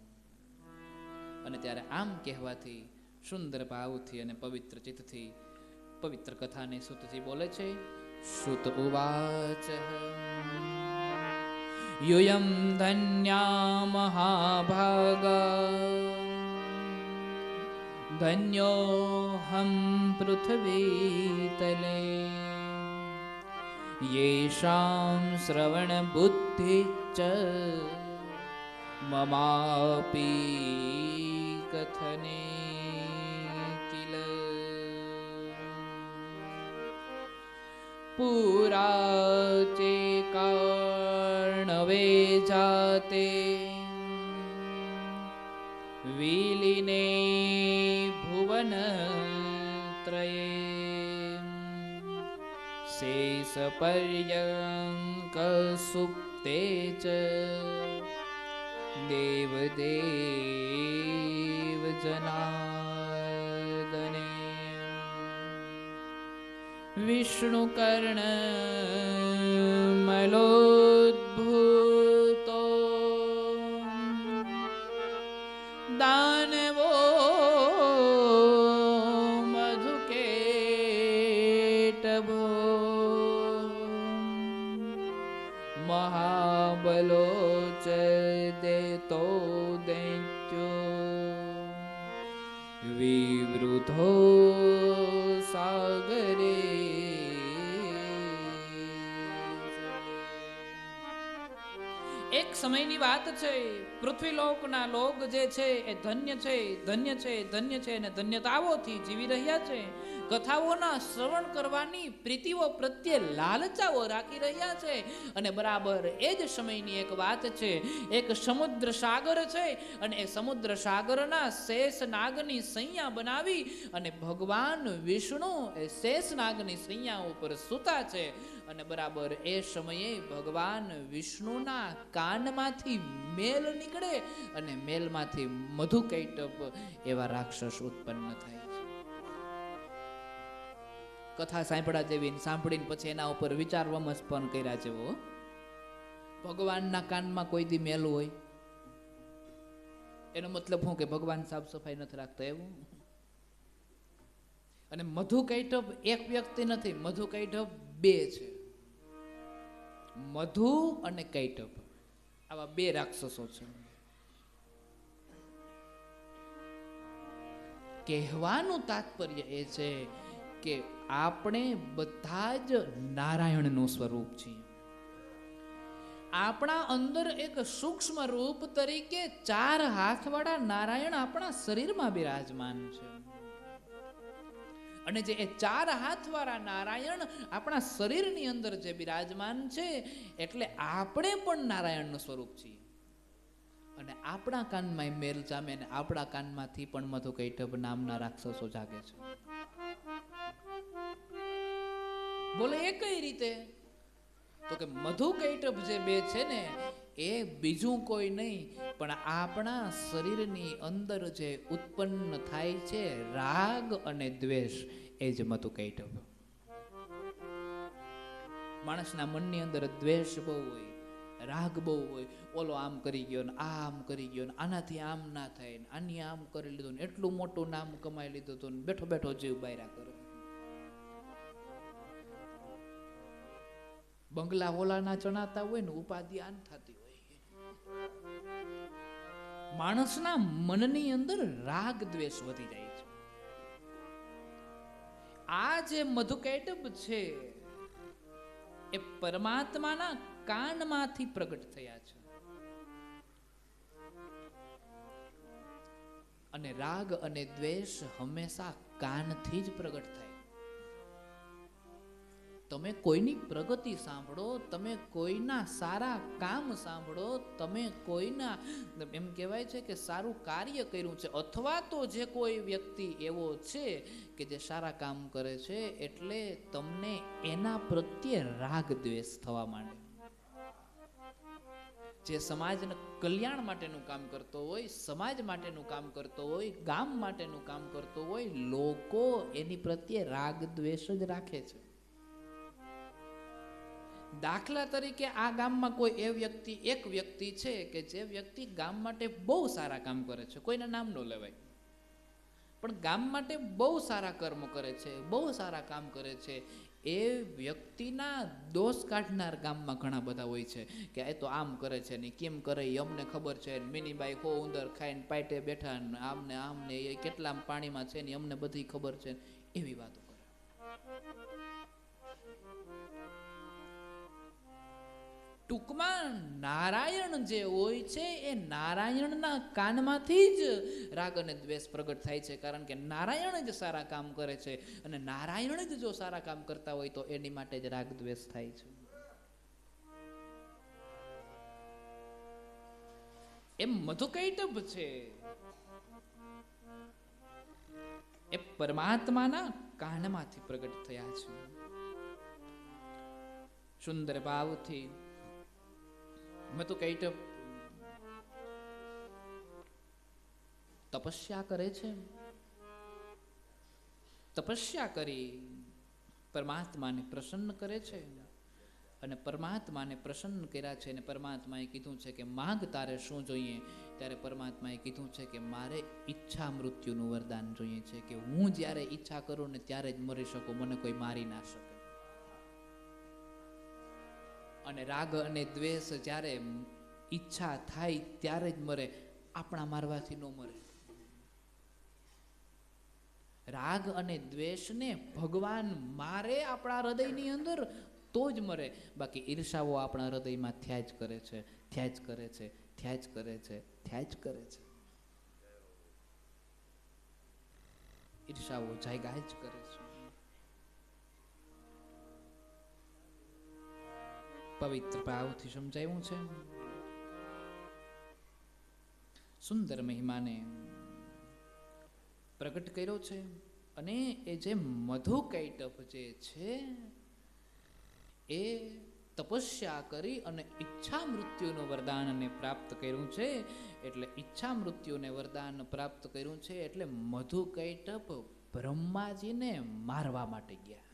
અને ત્યારે આમ કહેવાથી સુંદર ભાવથી અને પવિત્ર ચિત્તથી પવિત્ર કથાને સૂતજી બોલે છે. શ્રુત ઉવાચ યુયમ ધન્યા મહાભાગા ધન્યોહમ પૃથ્વીતલે યેષાં શ્રવણ બુદ્ધિશ્ચ મમાપી કથને કિલ પુરાચે કર્ણવે જાતે વિલીને ભુવન ત્રયે શેષ પર્યંક સુપ્તે ચ દેવદેવ જનાર્દને વિષ્ણુ કર્ણ મલોદ્ભૂતો દાનવો મધુકેટભો મહાબલો ચ દેતો દૈત્યો વિવૃધો સાગરે. એક સમયની વાત છે, પૃથ્વીલોકના લોક જે છે એ ધન્ય છે, ધન્ય છે, ધન્ય છે અને ધન્યતાઓથી જીવી રહ્યા છે. કથાઓના શ્રવણ કરવાની પ્રીતિઓ પ્રત્યે લાલચાઓ રાખી રહ્યા છે. અને બરાબર એ જ સમયની એક વાત છે, એક સમુદ્ર સાગર છે અને એ સમુદ્ર સાગરના શેષ નાગની સૈયા બનાવી અને ભગવાન વિષ્ણુ એ શેષ નાગની સૈયા ઉપર સૂતા છે. અને બરાબર એ સમયે ભગવાન વિષ્ણુના કાનમાંથી મેલ નીકળે અને મેલમાંથી મધુકૈટભ એવા રાક્ષસ ઉત્પન્ન થાય છે. કથા સાંભળ્યા જેવી સાંભળીને પછી એના ઉપર વિચાર વમસ પણ કર્યા જેવો. ભગવાનના કાનમાં કોઈ દી મેલ હોય એનો મતલબ શું કે ભગવાન સાફ સફાઈ નથી રાખતા એવું? અને મધુકૈટભ એક વ્યક્તિ નથી, મધુકૈટભ બે છે. મધુ અને કૈટભ આવા બે રાક્ષસો છે. કહેવાનું તાત્પર્ય એ છે કે આપણે બધા જ નારાયણનું સ્વરૂપ છીએ. આપણા અંદર એક સૂક્ષ્મ રૂપ તરીકે 4 હાથવાળા નારાયણ આપણા શરીરમાં બિરાજમાન છે. અને જે 4 હાથવાળા નારાયણ આપણા શરીરની અંદર જે બિરાજમાન છે એટલે આપણે પણ નારાયણનું સ્વરૂપ છીએ. અને આપણા કાનમાં મેલ જામે ને આપણા કાનમાંથી પણ મધુકૈટભ નામના રાક્ષસો જાગે છે. બોલે એ કઈ રીતે? તો કે મધુકૈટભ જે બે છે ને એ બીજું કોઈ નહીં પણ આપણા શરીરની અંદર જે ઉત્પન્ન થાય છે રાગ અને દ્વેષ, એ જ મધુકૈટભ. માણસના મનની અંદર દ્વેષ બહુ હોય, રાગ બહુ હોય. ઓલો આમ કરી ગયો ને આ આમ કરી ગયો ને આનાથી આમ ના થાય ને આની આમ કરી લીધું ને એટલું મોટું નામ કમાઈ લીધું હતું ને બેઠો બેઠો જીવ બાયરા કરે. બંગલા ઓલાના ચણાતા હોય ને ઉપાધિ આન થતી હોય. માણસના મનની અંદર રાગ દ્વેષ વધી જાય છે. આ જે મધુકૈટભ છે એ પરમાત્માના કાનમાંથી પ્રગટ થયા છે. અને રાગ અને દ્વેષ હંમેશા કાનથી જ પ્રગટ થાય. તમે કોઈની પ્રગતિ સાંભળો, તમે કોઈના સારા કામ સાંભળો, તમે કોઈના એમ કહેવાય છે કે સારું કાર્ય કર્યું છે અથવા તો જે કોઈ વ્યક્તિ એવો છે કે જે સારા કામ કરે છે એટલે તમને એના પ્રત્યે રાગ દ્વેષ થવા માંડે. જે સમાજના કલ્યાણ માટેનું કામ કરતો હોય, સમાજ માટેનું કામ કરતો હોય, ગામ માટેનું કામ કરતો હોય, લોકો એની પ્રત્યે રાગ દ્વેષ જ રાખે છે. દાખલા તરીકે આ ગામમાં કોઈ એક વ્યક્તિ છે કે જે વ્યક્તિ ગામ માટે બહુ સારા કામ કરે છે, કોઈના નામ ન લેવાય, પણ ગામ માટે બહુ સારા કર્મ કરે છે, બહુ સારા કામ કરે છે. એ વ્યક્તિના દોષ કાઢનાર ગામમાં ઘણા બધા હોય છે કે એ તો આમ કરે છે ને કેમ કરે એ અમને ખબર છે, મિનીબાઈ હો ઉંદર ખાઈને પાટે બેઠા ને આમને આમને એ કેટલા પાણીમાં છે ને અમને બધી ખબર છે, એવી વાતો કરે. ટૂંકમાં નારાયણ જે હોય છે એ નારાયણના કાનમાંથી જ રાગ અને દ્વેષ પ્રગટ થાય છે. કારણ કે નારાયણ જ સારા કામ કરે છે અને નારાયણ જ જો સારા કામ કરતા હોય તો એની માટે જ રાગ દ્વેષ થાય છે. એમ મધુકૈટભ છે એ પરમાત્માના કાનમાંથી પ્રગટ થયા છે. સુંદર ભાવથી મધુકૈટભ તપસ્યા કરે છે. તપસ્યા કરી પરમાત્માને પ્રસન્ન કરે છે અને પરમાત્માને પ્રસન્ન કર્યા છે અને પરમાત્માએ કીધું છે કે માંગ તારે શું જોઈએ, ત્યારે પરમાત્માએ કીધું છે કે મારે ઈચ્છા મૃત્યુનું વરદાન જોઈએ છે, કે હું જ્યારે ઈચ્છા કરું ને ત્યારે જ મરી શકું, મને કોઈ મારી ના શકે. અને રાગ અને દ્વેષ જ્યારે ઈચ્છા થાય ત્યારે જ મરે, આપણા મારવાથી ન મરે. રાગ અને દ્વેષને ભગવાન મારે આપણા હૃદયની અંદર તો જ મરે, બાકી ઈર્ષાઓ આપણા હૃદયમાં થયા જ કરે છે, થયા જ કરે છે, થયા જ કરે છે, થયા જ કરે છે. ઈર્ષાઓ જાયગા જ કરે છે. પવિત્ર ભાવથી સમજાયું છે. સુંદર મહિમાને પ્રગટ કર્યો છે. અને એ જે મધુકૈટભ જે છે એ તપસ્યા કરી અને ઈચ્છા મૃત્યુનું વરદાનને પ્રાપ્ત કર્યું છે. એટલે ઈચ્છા મૃત્યુને વરદાન પ્રાપ્ત કર્યું છે એટલે મધુકૈટભ બ્રહ્માજીને મારવા માટે ગયા.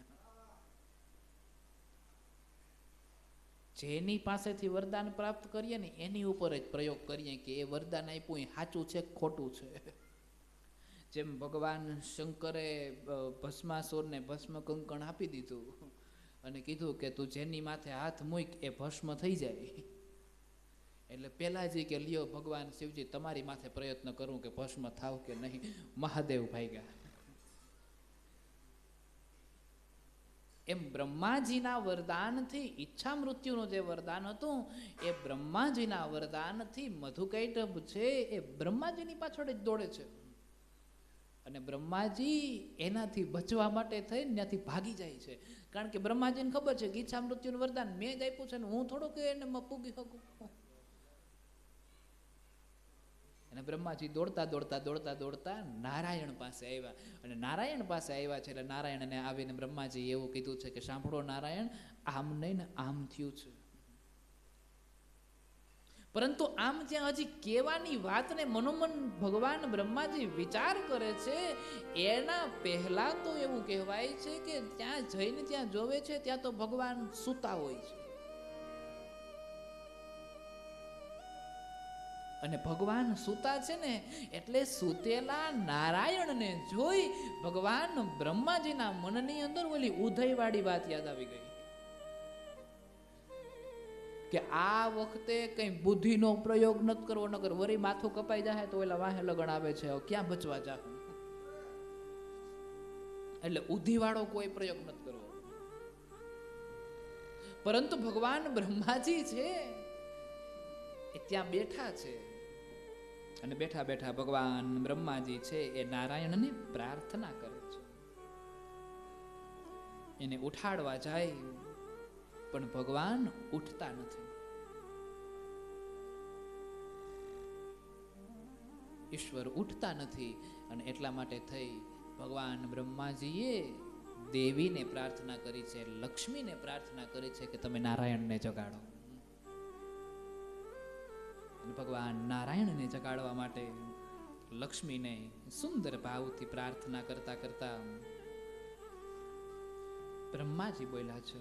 જેની પાસેથી વરદાન પ્રાપ્ત કરીએ ને એની ઉપર જ પ્રયોગ કરીએ કે એ વરદાન આપ્યું એ સાચું છે ખોટું છે. જેમ ભગવાન શંકરે ભસ્માસુરને ભસ્મ કંકણ આપી દીધું અને કીધું કે તું જેની માથે હાથ મૂક એ ભસ્મ થઈ જાય. એટલે પેલા જ કે લ્યો ભગવાન શિવજી તમારી માથે પ્રયત્ન કરું કે ભસ્મ થાવ કે નહીં. મહાદેવ ભાગ્યા. એમ બ્રહ્માજીના વરદાનથી ઈચ્છા મૃત્યુનું જે વરદાન હતું એ બ્રહ્માજીના વરદાનથી મધુકૈટભ છે એ બ્રહ્માજીની પાછળ જ દોડે છે. અને બ્રહ્માજી એનાથી બચવા માટે થઈને ત્યાંથી ભાગી જાય છે. કારણ કે બ્રહ્માજીને ખબર છે કે ઈચ્છા મૃત્યુનું વરદાન મેં જ આપ્યું છે ને હું થોડુંક એને પૂગી શકું. અને બ્રહ્માજી દોડતા દોડતા દોડતા દોડતા નારાયણ પાસે આવ્યા. અને નારાયણ પાસે આવ્યા છે એટલે નારાયણને આવીને બ્રહ્માજી એવું કીધું છે કે સાંભળો નારાયણ, આમ નહીં ને આમ થયું છે. પરંતુ આમ જ્યાં હજી કહેવાની વાતને મનોમન ભગવાન બ્રહ્માજી વિચાર કરે છે એના પહેલા તો એવું કહેવાય છે કે ત્યાં જઈને ત્યાં જોવે છે ત્યાં તો ભગવાન સૂતા હોય છે. અને ભગવાન સૂતા છે ને એટલે સૂતેલા નારાયણને જોઈ ભગવાન બ્રહ્માજીના મનની અંદર ઓલી ઉદયવાળી વાત યાદ આવી ગઈ કે આ વખતે કઈ બુદ્ધિનો પ્રયોગ નથી કરવો, નકર વરી માથું કપાઈ જાય તો ઓલા વાહે લગણ આવે છે, ક્યાં બચવા જા. એટલે ઉધીવાળો કોઈ પ્રયોગ નથી કરવો. પરંતુ ભગવાન બ્રહ્માજી છે એ ત્યાં બેઠા છે અને બેઠા બેઠા ભગવાન બ્રહ્માજી છે એ નારાયણને પ્રાર્થના કરે છે. એને ઉઠાડવા જાય પણ ભગવાન ઉઠતા નથી. ઈશ્વર ઉઠતા નથી અને એટલા માટે થઈ ભગવાન બ્રહ્માજીએ દેવીને પ્રાર્થના કરી છે, લક્ષ્મીને પ્રાર્થના કરી છે કે તમે નારાયણને જગાડો. ભગવાન નારાયણને જગાડવા માટે લક્ષ્મીને સુંદર ભાવથી પ્રાર્થના કરતા કરતા બ્રહ્માજી બોલ્યા છે,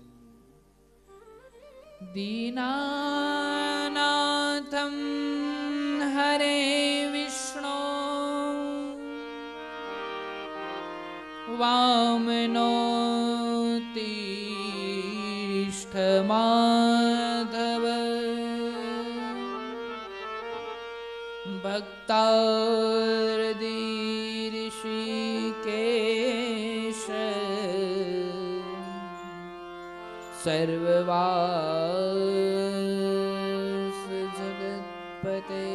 દીનાનાથમ હરે વિષ્ણુ વામનો તિષ્ઠ માધવ ભક્તાર્દીર્ષિકેશ સર્વવાસ જગત્પતે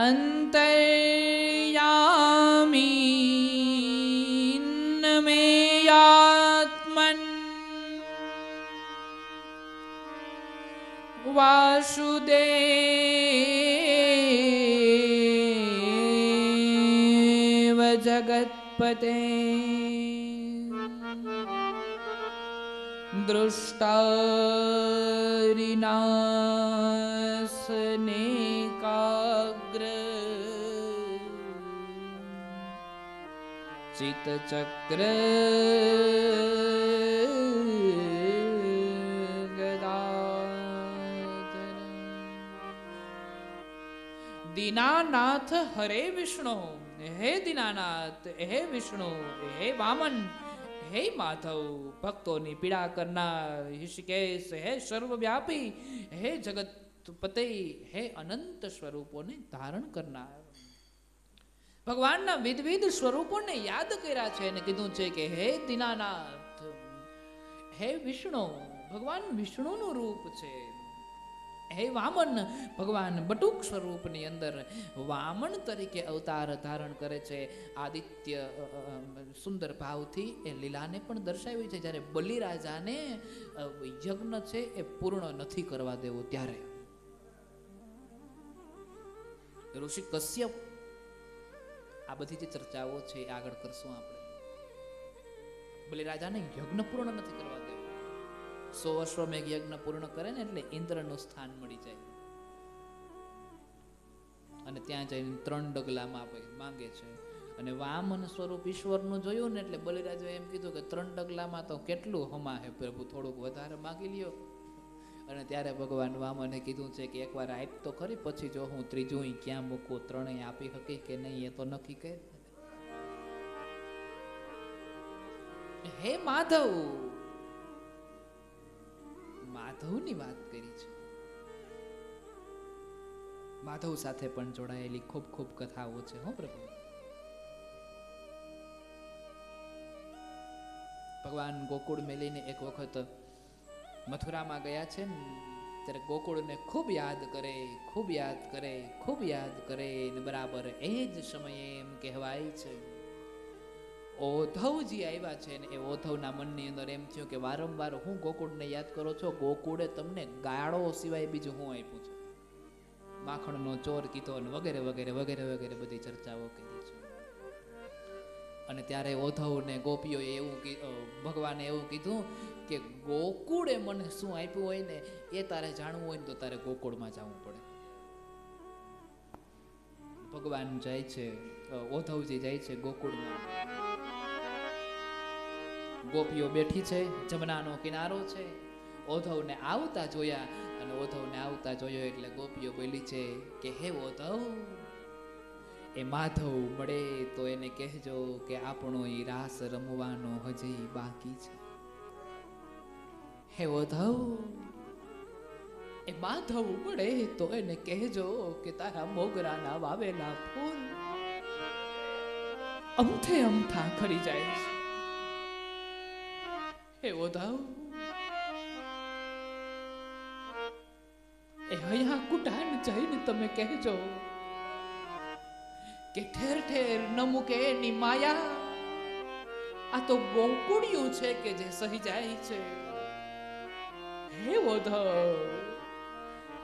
અંતર્યામી મેયાત્મન વાસુદેવ જગત્પતે દૃષ્ટારિનાશનેકાગ્ર ચિત ચક્ર ગદાધર દીનાનાથ હરે વિષ્ણુ, હે દીનાનાથ, હે વિષ્ણુ, હે વામન, હે માધવ, ભક્તોની પીડા કરનાર, ઋષિકેશ, હે સર્વવ્યાપી, હે જગતપતે, હે અનંત સ્વરૂપોને ધારણ કરનાર. ભગવાનના વિવિધ સ્વરૂપોને યાદ કર્યા છે અને કીધું છે કે હે દીનાનાથ, હે વિષ્ણુ, ભગવાન વિષ્ણુનું રૂપ છે. હે વામન, ભગવાન બટુક સ્વરૂપની અંદર વામન તરીકે અવતાર ધારણ કરે છે. આદિત્ય સુંદર ભાવથી એ લીલાને પણ દર્શાવી છે. જ્યારે બલિરાજાને યજ્ઞ છે એ પૂર્ણ નથી કરવા દેવો ત્યારે ઋષિ કશ્યપ, આ બધી જે ચર્ચાઓ છે એ આગળ કરશું આપણે. બલિરાજાને યજ્ઞ પૂર્ણ નથી કરવા દેવો. 100 અશ્વમેઘ યજ્ઞ પૂર્ણ કરે ને એટલે ઇન્દ્રનું સ્થાન મળી જાય અને ત્યાં જઈને 3 ડગલામાં માંગે છે. અને વામન સ્વરૂપ ઈશ્વરનું જોયું ને એટલે બલિરાજે એમ કીધું કે 3 ડગલામાં તો કેટલું હમા હે પ્રભુ, થોડુંક વધારે માંગી લ્યો. અને ત્યારે ભગવાન વામને કીધું છે કે એકવાર આપ તો ખરી, પછી જો હું ત્રીજું ક્યાં મૂકું, 3 આપી શકી કે નહીં એ તો નક્કી કરે. હે માધવ, માધવની વાત કરી છે. માધવ સાથે પણ જોડાયેલી ખૂબ ખૂબ કથાઓ છે હો પ્રભુ. ભગવાન ગોકુળ મેલીને એક વખત મથુરામાં ગયા છે ને ત્યારે ગોકુળને ખૂબ યાદ કરે, ખૂબ યાદ કરે, ખૂબ યાદ કરે ને બરાબર એ જ સમયે એમ કહેવાય છે ઓધવજી આવ્યા છે ને એ ઓધવના મનની અંદર એમ થયું કે વારંવાર હું ગોકુળને યાદ કરો છો, ગોકુળે તમને ગાળો સિવાય બીજું હું આપ્યું છે. માખણનો ચોર કીધો ને વગેરે વગેરે વગેરે વગેરે બધી ચર્ચાઓ કરી છે. અને ત્યારે ઓધવને ગોપીઓએ એવું ભગવાને એવું કીધું કે ગોકુળે મને શું આપ્યું હોય ને એ તારે જાણવું હોય ને તો તારે ગોકુળમાં જવું પડે. ભગવાન જાય છે, ઓધવજી જાય છે ગોકુળમાં. ગોપીઓ બેઠી છે, જમનાનો કિનારો છે. ઓધવને આવતા જોયા અને ઓધવને આવતા જોયો એટલે ગોપીઓ બોલી છે કે હે ઓધવ, એ માધવ મળે તો એને કહેજો કે આપણો ઈ રાસ રમવાનો હજી બાકી છે. હે ઓધવ, એ માધવ મળે તો એને કહેજો કે તારા મોગરાના વાવેલા ફૂલ અમથે અમથા ખરી જાય છે. હે ઓધવ, એ હૈયા કુટાન જઈને તમે કહેજો કે ઠેર ઠેર ન મૂકે એની માયા, આ તો ગોકુળિયું છે કે જે સહી જાય છે. હે ઓધવ,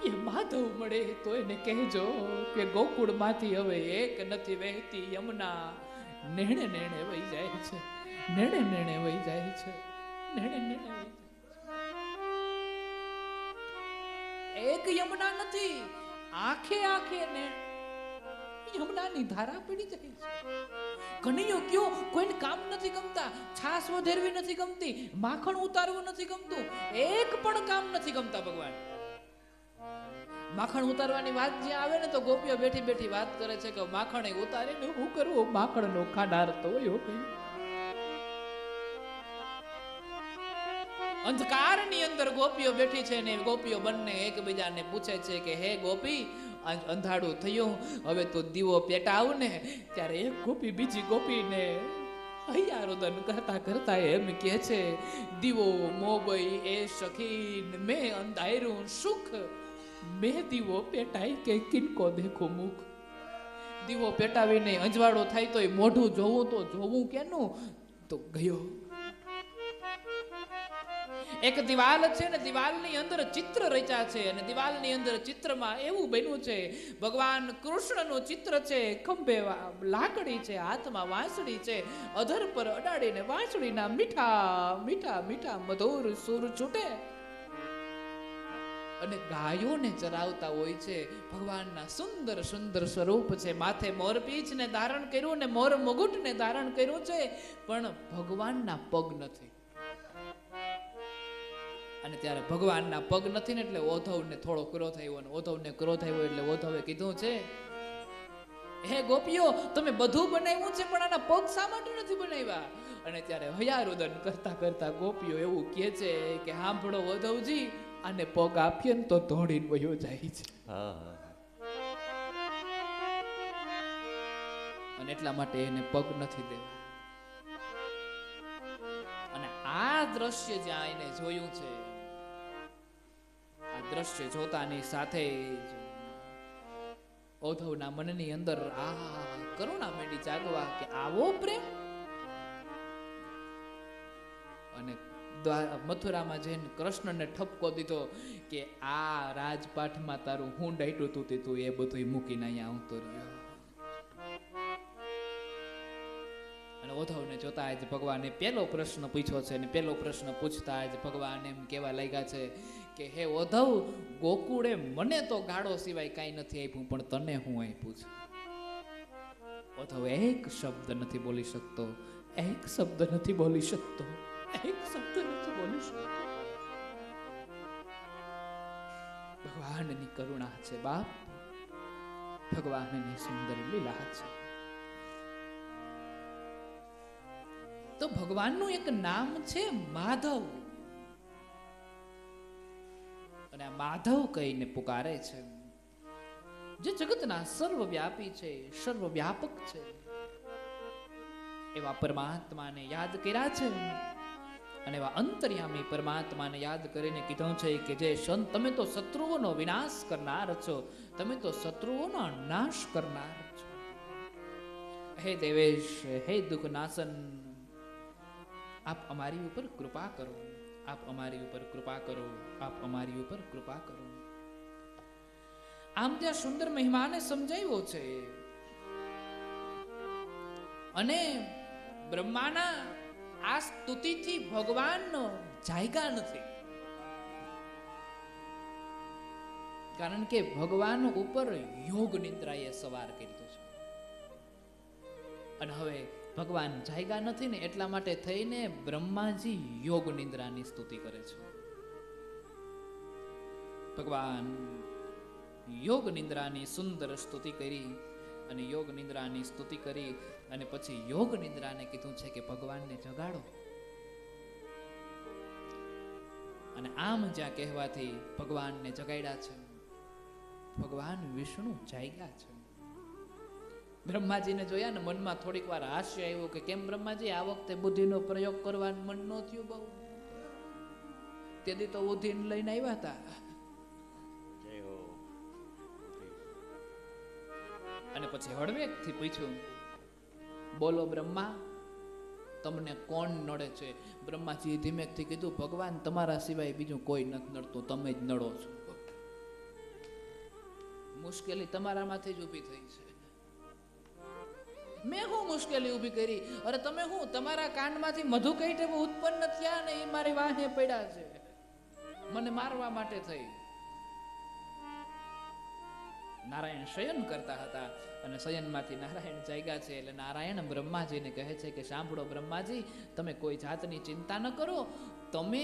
એ માધવ મળે તો એને કહેજો કે ગોકુળ માંથી હવે એક નથી વહેતી યમુના, નેણે નેણે વહી જાય છે, નેણે નેણે વહી જાય છે, નેણે નેણે વહી જાય. એક યમુના નથી, આંખે આંખે ને યમુનાની ધારા પડી જાય છે. કનૈયો કયો કોઈને કામ નથી ગમતા, છાસ વધેરવી નથી ગમતી, માખણ ઉતારવું નથી ગમતું, એક પણ કામ નથી ગમતા. ભગવાન માખણ ઉતારવાની વાત જ્યાં આવે ને તો ગોપીઓ બેઠી બેઠી વાત કરે છે કે માખણ ઉતારે ને હું કરવું, માખણ નો ખાનાર તો અંધકારની અંદર ગોપીઓ બેઠી છે ને ગોપીઓ બંને એકબીજાને પૂછે છે કે હે ગોપી, અંધાડું થયું, હવે તો દીવો પેટાવ ને. ત્યારે એક ગોપી બીજી ગોપીને હૈયારોદન કરતા કરતા એમ કહે છે, દીવો મોબઈ એ સખી મેં અંધાર્યું સુખ, મેં દીવો પેટાઈ કે કિનકો દેખો મુખ. દીવો પેટાવીને અંજવાળો થાય તો મોઢું જોવું તો જોવું કેનું, તો ગયો. એક દિવાલ છે ને દિવાલની અંદર ચિત્ર રચ્યા છે અને દિવાલની અંદર ચિત્રમાં એવું બન્યું છે ભગવાન કૃષ્ણનું ચિત્ર છે. ખંભે લાકડી છે, હાથમાં વાંસળી છે, અધર પર અડાડીને વાંસળીના મીઠા મીઠા મીઠા મધુર સુર છૂટે. અને ગાયોને ચરાવતા હોય છે. ભગવાનના સુંદર સુંદર સ્વરૂપ છે. માથે મોરપીંછને ધારણ કર્યું ને મોર મુગુટને ધારણ કર્યું છે, પણ ભગવાનના પગ નથી. અને ત્યારે ભગવાનના પગ નથી ને એટલે ઓધવને થોડો ક્રોધ આવ્યો, અને ઓધવને ક્રોધ આવ્યો એટલે ઓધવે કીધું છે, હે ગોપીઓ, તમે બધું બનાવ્યું છે પણ આના પગ શા માટે નથી બનાવ્યા? અને ત્યારે હયારુદન કરતા કરતા ગોપીઓ એવું કહે છે કે સાંભળો ઓધવજી, આને પગ આપીએ ને તો દોડીને વયો જાય છે. હા હા અને એટલા માટે એને પગ નથી દેવા. અને આ દ્રશ્ય જ્યાં એને જોયું છે, આ દ્રશ્ય જોતાની સાથે જ ઓધવના મનની અંદર કરુણા માંડી જાગવા કે આવો પ્રેમ. અને મથુરામાં જઈને કૃષ્ણને ઠપકો દીધો કે આ રાજપાઠમાં તારું હું ડાયટું તું તું એ બધું મૂકીને અહીંયા આવતો રહ્યો. અને ઓધવને જોતા જ ભગવાને પહેલો પ્રશ્ન પૂછ્યો છે, અને પહેલો પ્રશ્ન પૂછતા જ ભગવાન એમ કહેવા લાગ્યા છે કે હે ઓધવ, ગોકુળે મને તો ગાળો સિવાય કાંઈ નથી આપ્યું, પણ તને હું આપ્યું છે. ઓધવ એક શબ્દ નથી બોલી શકતો, એક શબ્દ નથી બોલી શકતો, એક શબ્દ નથી બોલી શકતો. ભગવાનની કરુણા છે બાપ, ભગવાનની સુંદર લીલા છે. તો ભગવાનનું એક નામ છે માધવ, અને આ માધવ કહીને પુકારે છે, જે જગતના સર્વવ્યાપી છે, સર્વવ્યાપક છે. એવા પરમાત્માને યાદ કર્યા છે, અને એવા અંતર્યામી પરમાત્માને યાદ કરીને કીધું છે કે જે તમે તો શત્રુઓનો વિનાશ કરનાર છો, તમે તો શત્રુઓનો નાશ કરનાર છો. હે દેવેશ, હે દુઃખ નાશન, આપ અમારી ઉપર કૃપા કરો, આપ અમારી ઉપર કૃપા કરો, આપ અમારી ઉપર કૃપા કરો. આમ ત્યાં સુંદર મહિમાને સમજાવ્યો છે. અને બ્રહ્માના આ સ્તુતિથી ભગવાનનો જાયગા નથી, કારણ કે ભગવાન ઉપર યોગ નિદ્રાએ સવાર કર્યો છે. અને હવે ભગવાન જાયગા નથી ને એટલા માટે થઈને બ્રહ્માજી યોગ નિદ્રાની સ્તુતિ કરે છે. ભગવાન યોગ નિદ્રાની સુંદર સ્તુતિ કરી, અને યોગ નિદ્રાની સ્તુતિ કરી અને પછી યોગ નિદ્રાને કીધું છે કે ભગવાનને જગાડો. અને આમ જ્યાં કહેવાથી ભગવાનને જગાડ્યા છે. ભગવાન વિષ્ણુ જાગ્યા છે. બ્રહ્માજીને જોયા ને મનમાં થોડીક વાર હાસ્ય આવ્યું કે કેમ બ્રહ્માજી આ વખતે બુદ્ધિનો પ્રયોગ કરવાનું મન ન થયું બહુ? તેથી તો બુદ્ધિને લઈને આવ્યા હતા. અને પછી હળવેકથી પૂછ્યું, બોલો બ્રહ્મા, તમને કોણ નડે છે? બ્રહ્માજીએ ધીમેકથી કીધું, ભગવાન તમારા સિવાય બીજું કોઈ નથી નડતું, તમે જ નડો છો. મુશ્કેલી તમારામાંથી જ ઊભી થઈ છે. મેં હું મુશ્કેલી ઊભી કરી? અરે તમે હું, તમારા કાનમાંથી મધુ કૈટભ ઉત્પન્ન થયા ને એ મારી વાહે પડ્યા છે, મને મારવા માટે થઈ. નારાયણ શયન કરતા હતા, અને શયનમાંથી નારાયણ જાગ્યા છે. એટલે નારાયણ બ્રહ્માજીને કહે છે કે સાંભળો બ્રહ્માજી, તમે કોઈ જાતની ચિંતા ન કરો, તમે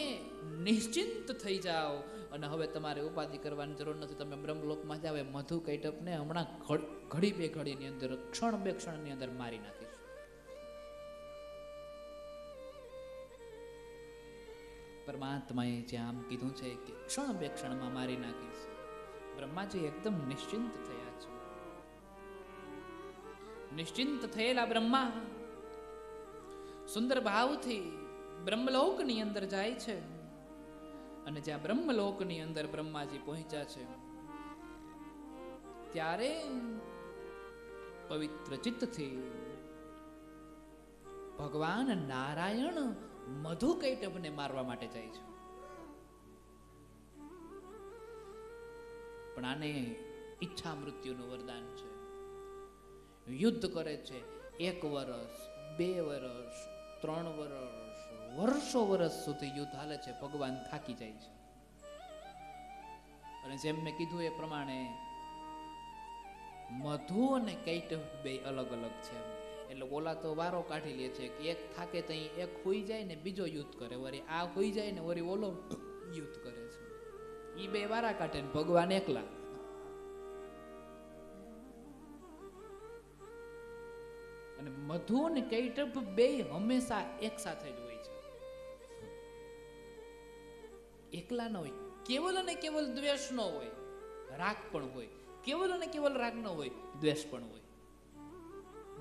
નિશ્ચિંત થઈ જાઓ, અને હવે તમારે ઉપાધિ કરવાની જરૂર નથી. તમે બ્રહ્મલોકમાં જાઓ. મધુ કૈટભને હમણાં ઘડી બે ઘડીની અંદર, ક્ષણ બે ક્ષણની અંદર મારી નાખીશ. પરમાત્માએ જ્યાં આમ કીધું છે કે ક્ષણ બે ક્ષણમાં મારી નાખીશ, બ્રહ્માજી એકદમ નિશ્ચિંત થયા છે. નિશ્ચિંત થયેલા બ્રહ્મા સુંદર ભાવથી બ્રહ્મલોકની અંદર જાય છે. અને જ્યાં બ્રહ્મલોકની અંદર બ્રહ્માજી પહોંચ્યા છે, ત્યારે પવિત્ર ચિત્તથી ભગવાન નારાયણ મધુ કૈટભને મારવા માટે જાય છે. પણ આને ઈચ્છા મૃત્યુનું વરદાન છે. યુદ્ધ કરે છે 1 વર્ષ, 2 વર્ષ, 3 વર્ષ, વર્ષો સુધી યુદ્ધ હાલે છે. ભગવાન થાકી જાય છે. અને જેમ મેં કીધું એ પ્રમાણે મધુ અને કૈટભ બે અલગ અલગ છે. એટલે ઓલા તો વારો કાઢી લે છે કે એક થાકે તો એક હોઈ જાય ને બીજો યુદ્ધ કરે, વળી આ હોઈ જાય ને વળી ઓલો યુદ્ધ કરે છે. ઈ બે વારા કાઢે ને ભગવાન એકલા. અને મધુ અને કૈટભ બે હંમેશા એક સાથે જ હોય છે, એકલા ન હોય. કેવલ અને કેવલ દ્વેષ ન હોય, રાગ પણ હોય. કેવલ અને કેવલ રાગ ન હોય, દ્વેષ પણ હોય.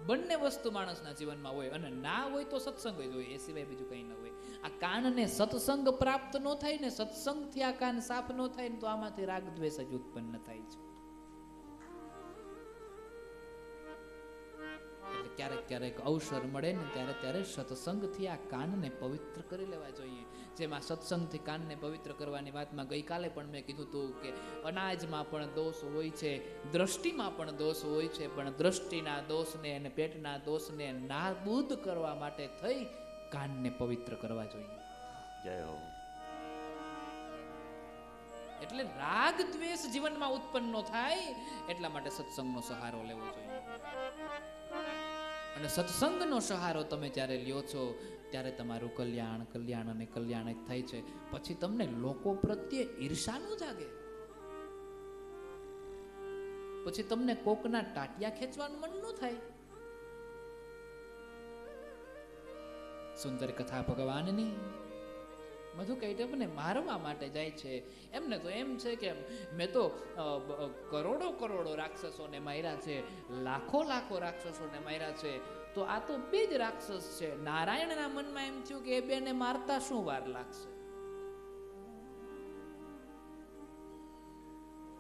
બંને વસ્તુ માણસના જીવનમાં હોય, અને ના હોય તો સત્સંગ જ હોય, એ સિવાય બીજું કંઈ ન હોય. આ કાનને સત્સંગ પ્રાપ્ત ન થાય ને, સત્સંગથી આ કાન સાફ ન થાય ને, તો આમાંથી રાગ દ્વેષ જ ઉત્પન્ન થાય છે. એટલે ક્યારેક ક્યારેક અવસર મળે ને ત્યારે સત્સંગથી આ કાનને પવિત્ર કરી લેવા જોઈએ. જેમાં સત્સંગથી કાનને પવિત્ર કરવાની વાતમાં ગઈકાલે પણ મેં કીધું હતું કે અનાજમાં પણ દોષ હોય છે, દ્રષ્ટિમાં પણ દોષ હોય છે, પણ દ્રષ્ટિના દોષને અને પેટના દોષને નાબૂદ કરવા માટે થઈ કાનને પવિત્ર કરવા જોઈએ. જય હો. એટલે રાગ દ્વેષ જીવનમાં ઉત્પન્ન ન થાય એટલા માટે સત્સંગનો સહારો લેવો જોઈએ. અને સત્સંગનો સહારો તમે જ્યારે લ્યો છો ત્યારે તમારું કલ્યાણ અને કલ્યાણ જ થાય છે. પછી તમને લોકો પ્રત્યે ઈર્ષા ન જાગે, પછી તમને કોકના ટાટિયા ખેંચવાનું મન ન થાય. સુંદર કથા ભગવાનની. મધુ કૈટભને મારવા માટે જાય છે. એમને તો એમ છે કે મેં તો કરોડો કરોડો રાક્ષસોને માર્યા છે, લાખો લાખો રાક્ષસોને માર્યા છે, તો આ તો બે જ રાક્ષસ છે. નારાયણના મનમાં એમ થયું કે એ બેને મારતા શું વાર લાગશે.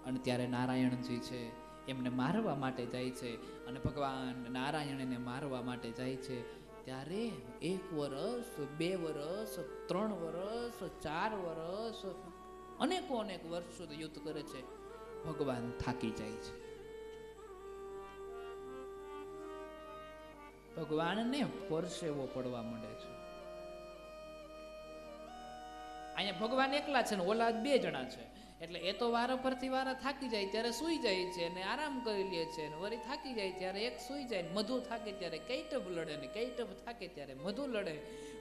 અને ત્યારે નારાયણજી છે એમને મારવા માટે જાય છે, અને ભગવાન નારાયણ એને મારવા માટે જાય છે. ત્યારે 1 વર્ષ, 2 વર્ષ, 3 વર્ષ, 4 વર્ષ, અનેક વર્ષ સુધી યુદ્ધ કરે છે. ભગવાન થાકી જાય છે. ભગવાનને પરસેવો પડવા માંડે છે. અહીંયા ભગવાન એકલા છે ને ઓલા 2 જણા છે. એટલે એ તો વારા પરથી વારા થાકી જાય ત્યારે સૂઈ જાય છે ને આરામ કરી લે છે, ને વળી થાકી જાય ત્યારે એક સૂઈ જાય. મધુ થાકે ત્યારે કૈટભ લડે, ને કૈટભ થાકે ત્યારે મધુ લડે.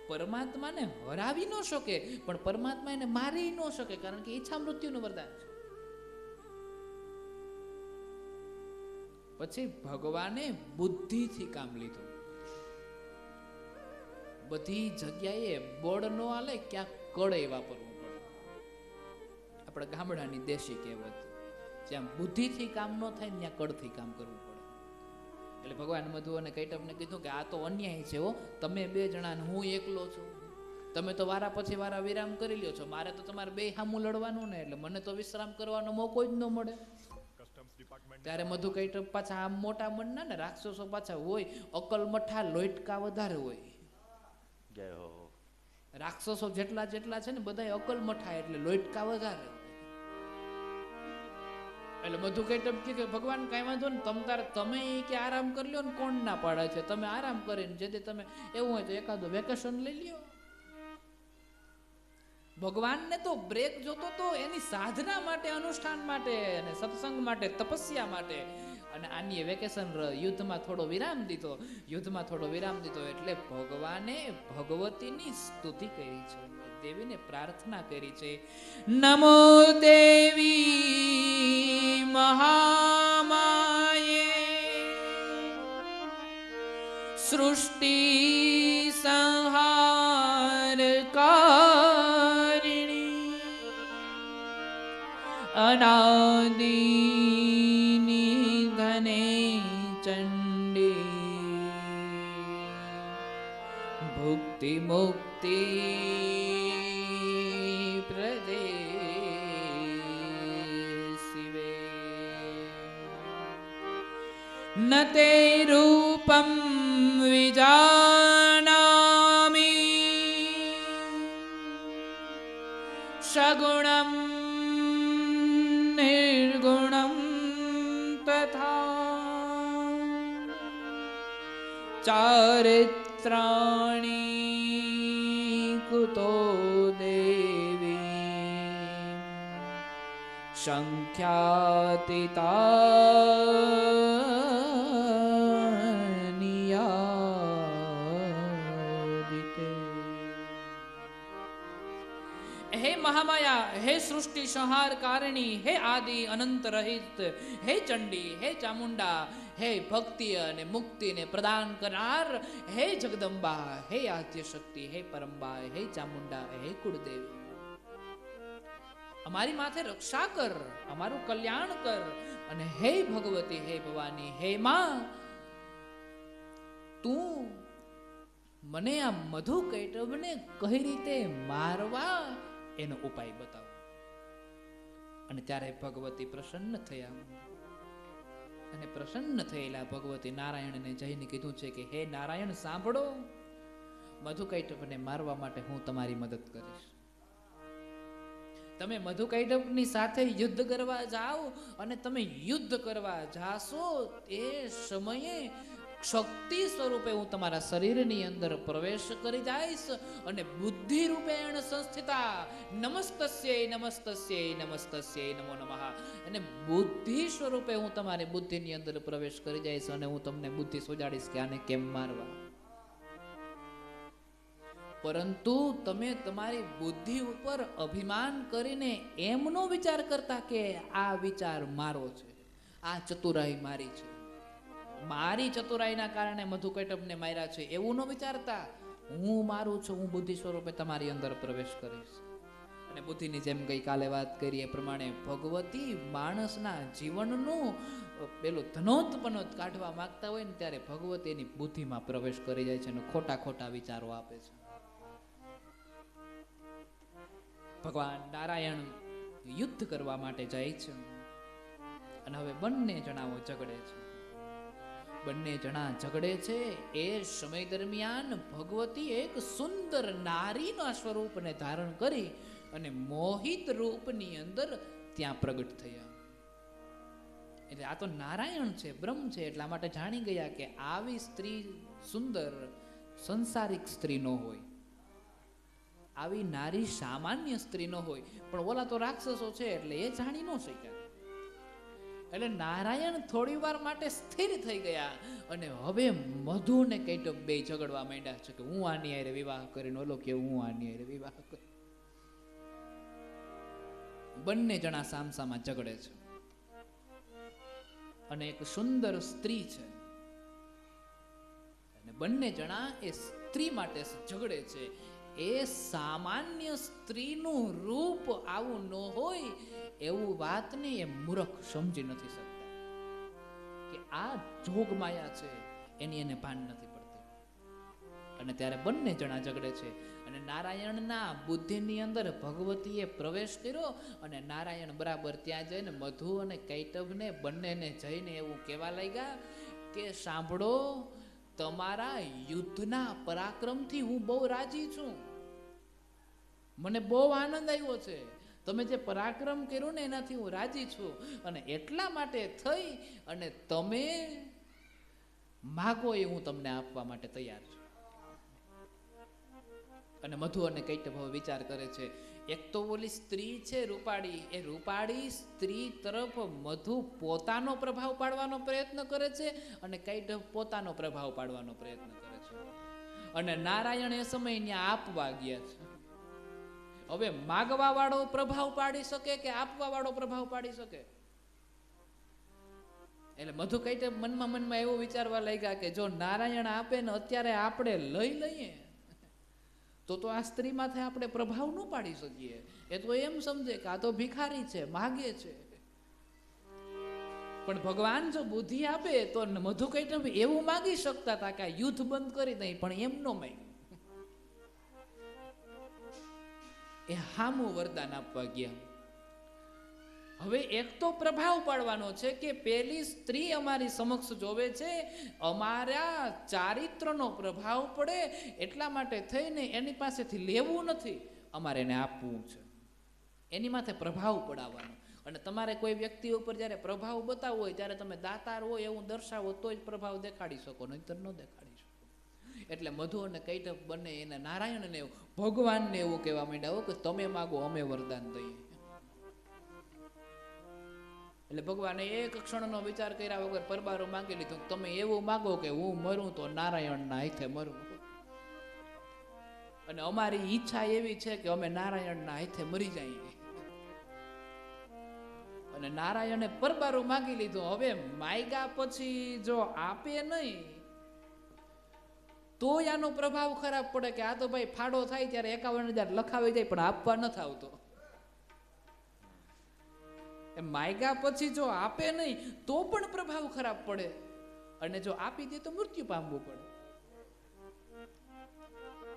પરમાત્માને હરાવી ન શકે, પણ પરમાત્મા એને મારી ન શકે, કારણ કે ઈચ્છા મૃત્યુનું વરદાન છે. પછી ભગવાને બુદ્ધિથી કામ લીધું. બધી જગ્યાએ બળ ન હાલે, ક્યાંક કળે વાપરવું પડે. આપણે ગામડાની દેશી કહેવત, જ્યાં બુદ્ધિથી કામ ન થાય ને ત્યાં કળથી કામ કરવું પડે. એટલે ભગવાન મધુ અને કૈટભને કીધું કે આ તો અન્યાય છે હો, તમે 2 જણા ને હું એકલો છું. તમે તો વારા પછી વારા વિરામ કરી લ્યો છો, મારે તો તમારે 2 સામું લડવાનું ને, એટલે મને તો વિશ્રામ કરવાનો મોકો જ ન મળે. ત્યારે મધુ કૈટભ પાછા આમ મોટા મનના ને, રાક્ષસો પાછા હોય અકલ મઠા, લોટકા વધારે હોય. જય હો. રાક્ષસો જેટલા જેટલા છે ને બધા અકલ મઠા, એટલે લોટકા વધારે. એટલે મધુ કૈટભ કે ભગવાન કાંઈ વાંધો ને, તમે કે આરામ કરી લ્યો ને, કોણ ના પાડે છે. તમે આરામ કરીને જેથી તમે એવું હોય તો એકાદું વેકેશન લઈ લ્યો. ભગવાનને તો બ્રેક જોતો તો એની સાધના માટે, અનુષ્ઠાન માટે, અને સત્સંગ માટે, તપસ્યા માટે. અને આની વેકેશન યુદ્ધમાં થોડો વિરામ દીધો, એટલે ભગવાને ભગવતીની સ્તુતિ કરી છે, દેવીને પ્રાર્થના કરી છે. નમો દેવી મહામાયે સૃષ્ટિ સંહારકારિણી અનાદિ નિધને ચંડી ભુક્તિ મુક્તિ પ્રદે શિવે નતે રૂપમ વિજાનામિ સગુણમ નિર્ગુણમ તથા ચારિત્રાણિ કુતો દેવી સંખ્યાતીતાનિયાદિતે. હે મહામાયા, હે સૃષ્ટિ સંહાર કારણી, હે આદિ અનંત રહિત, હે ચંડી, હે ચામુંડા, હે ભક્તિ અને મુક્તિને પ્રદાન કરનાર, હે જગદંબા, હે આદ્ય શક્તિ, હે પરંબા, હે ચામુંડા, હે કુળદેવી, અમારી માથે રક્ષા કર, અમારું કલ્યાણ કર. અને હે ભગવતી, હે ભવાની, હે માં, તું મને આ મધુ કૈટભને કઈ રીતે મારવા એનો ઉપાય બતાવો. અને ત્યારે ભગવતી પ્રસન્ન થયા. અને પ્રસન્ન થયેલા ભગવતી નારાયણને જઈને કીધું છે કે હે નારાયણ સાંભળો, મધુ કૈટભને મારવા માટે હું તમારી મદદ કરીશ. તમે મધુ કૈટભની સાથે યુદ્ધ કરવા જાઓ અને તમે યુદ્ધ કરવા જાશો એ સમયે શક્તિ સ્વરૂપે હું તમારા શરીરની અંદર પ્રવેશ કરી જઈશ અને બુદ્ધિ રૂપેણ સંસ્થિતા નમસ્તસ્યૈ નમસ્તસ્યૈ નમસ્તસ્યૈ નમો નમઃ, અને બુદ્ધિ સ્વરૂપે હું તમારી બુદ્ધિની અંદર પ્રવેશ કરી જઈશ અને હું તમને બુદ્ધિ સોજાડીશ કે આને કેમ મારવા. પરંતુ તમે તમારી બુદ્ધિ ઉપર અભિમાન કરીને એમ નો વિચાર કરતા કે આ વિચાર મારો છે, આ ચતુરાઈ મારી છે, મારી ચતુરાઈના કારણે મધુ કૈટભને માર્યા છે, એવું ન વિચારતા હું મારું છું, હું બુદ્ધિ સ્વરૂપે તમારી અંદર પ્રવેશ કરીશ. અને બુદ્ધિની જેમ ગઈકાલે વાત કરી એ પ્રમાણે ભગવતી માણસના જીવનનું પેલું ધનોત્પનોત કાઢવા માંગતા હોય ને ત્યારે ભગવતી એની બુદ્ધિમાં પ્રવેશ કરી જાય છે અને ખોટા ખોટા વિચારો આપે છે. ભગવાન નારાયણ યુદ્ધ કરવા માટે જાય છે અને હવે બંને જણાઓ ઝઘડે છે. બંને જણા ઝઘડે છે એ સમય દરમિયાન ભગવતી એક સુંદર નારીના સ્વરૂપને ધારણ કરી અને મોહિત રૂપની અંદર ત્યાં પ્રગટ થયા. એટલે આ તો નારાયણ છે, બ્રહ્મ છે, એટલા માટે જાણી ગયા કે આવી સ્ત્રી સુંદર સંસારિક સ્ત્રી ન હોય, આવી નારી સામાન્ય સ્ત્રી ન હોય. પણ ઓલા તો રાક્ષસો છે એટલે એ જાણી ન શક્યા. એટલે નારાયણ થોડી વાર માટે સ્થિર થઈ ગયા અને હવે મધુ ને કૈટભ બે ઝઘડવા માંડ્યા છે કે હું આની હારે વિવાહ કરીને ઓલો કે હું આની હારે વિવાહ કરી. બંને જણા સામસામા ઝઘડે છે અને એક સુંદર સ્ત્રી છે અને બંને જણા એ સ્ત્રી માટે ઝઘડે છે. એ સામાન્ય સ્ત્રીનું રૂપ આવું ન હોય એવું વાતને એ મૂર્ખ સમજી નથી શકતા કે આ જોગ માયા છે એની એને ભાન નથી પડતી. અને ત્યારે બંને જણા ઝઘડે છે અને નારાયણના બુદ્ધિની અંદર ભગવતીએ પ્રવેશ કર્યો અને નારાયણ બરાબર ત્યાં જઈને મધુ અને કૈટભને બંનેને જઈને એવું કહેવા લાગ્યા કે સાંભળો, તમારા યુદ્ધના પરાક્રમથી હું બહુ રાજી છું, મને બહુ આનંદ આવ્યો છે, તમે જે પરાક્રમ કર્યું ને એનાથી હું રાજી છું અને એટલા માટે થઈ અને તમે માગો એ હું તમને આપવા માટે તૈયાર છું. અને મધુ અને કૈટભ વિચાર કરે છે, એક તો ઓલી સ્ત્રી છે રૂપાળી, એ રૂપાળી સ્ત્રી તરફ મધુ પોતાનો પ્રભાવ પાડવાનો પ્રયત્ન કરે છે અને કૈટભ પોતાનો પ્રભાવ પાડવાનો પ્રયત્ન કરે છે. અને નારાયણ એ સમય ત્યાં આપવા ગયા છે. હવે માગવા વાળો પ્રભાવ પાડી શકે કે આપવા વાળો પ્રભાવ પાડી શકે? એટલે મધુ કૈટભ મનમાં એવું વિચારવા લાગ્યા કે જો નારાયણ આપે ને અત્યારે આપણે લઈ લઈએ તો આ સ્ત્રી માથે આપણે પ્રભાવ ન પાડી શકીએ. એ તો એમ સમજે કે આ તો ભિખારી છે, માગે છે. પણ ભગવાન જો બુદ્ધિ આપે તો મધુ કૈટભ એવું માગી શકતા હતા કે આ યુદ્ધ બંધ કરી દઈ, પણ એમ ન માગ્યું. એ હામું વરદાન આપવા ગયા. હવે એક તો પ્રભાવ પાડવાનો છે કે પેલી સ્ત્રી અમારી સમક્ષ જોવે છે, અમારા ચારિત્રનો પ્રભાવ પડે એટલા માટે થઈને એની પાસેથી લેવું નથી, અમારે એને આપવું છે, એની માથે પ્રભાવ પડાવવાનો. અને તમારે કોઈ વ્યક્તિ ઉપર જ્યારે પ્રભાવ બતાવવો હોય ત્યારે તમે દાતાર હોય એવું દર્શાવો તો જ પ્રભાવ દેખાડી શકો, નહીંતર ન દેખાડી શકો. એટલે મધુ અને કૈટભ બંને એને નારાયણને ભગવાનને એવું કહેવા માંડ્યા કે તમે માગો અમે વરદાન દઈએ. એટલે ભગવાને એક ક્ષણનો વિચાર કર્યા વગર પરબારો માંગી લીધું. તમે એવું માંગો કે હું મરું તો નારાયણના હાથે મરું, અને અમારી ઈચ્છા એવી છે કે અમે નારાયણના હાથે મરી જઈએ. અને નારાયણે પરબારું માંગી લીધું. હવે માગ્યા પછી જો આપે નહીં તો આનો પ્રભાવ ખરાબ પડે કે આ તો ભાઈ ફાડો થાય ત્યારે 51,000 લખાવી જાય પણ આપવા નથી આવતો. માગ્યા પછી જો આપે નહીં તો પણ પ્રભાવ ખરાબ પડે, અને જો આપી દે તો મૃત્યુ પામવું પડે.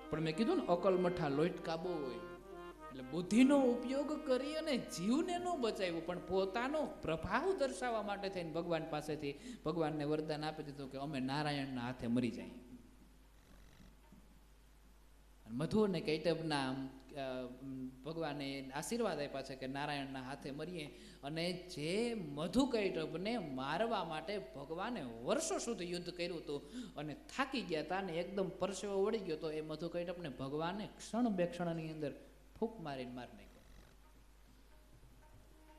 પણ મેં કીધું ને, અકલ મઠા લોટ કાબો હોય, એટલે બુદ્ધિનો ઉપયોગ કરી અને જીવને ન બચાવ્યું પણ પોતાનો પ્રભાવ દર્શાવવા માટે થઈને ભગવાન પાસેથી ભગવાનને વરદાન આપી દીધું કે અમે નારાયણના હાથે મરી જઈએ. મધુ અને કૈટભના ભગવાને આશીર્વાદ આપ્યા છે કે નારાયણના હાથે મરીએ. અને જે મધુ કૈટભને મારવા માટે ભગવાને વર્ષો સુધી યુદ્ધ કર્યું હતું અને થાકી ગયા હતા ને એકદમ પરસેવો વળી ગયો તો એ મધુ કૈટભને ભગવાને ક્ષણ બે ક્ષણની અંદર ફૂંક મારીને મારી નાખ્યો.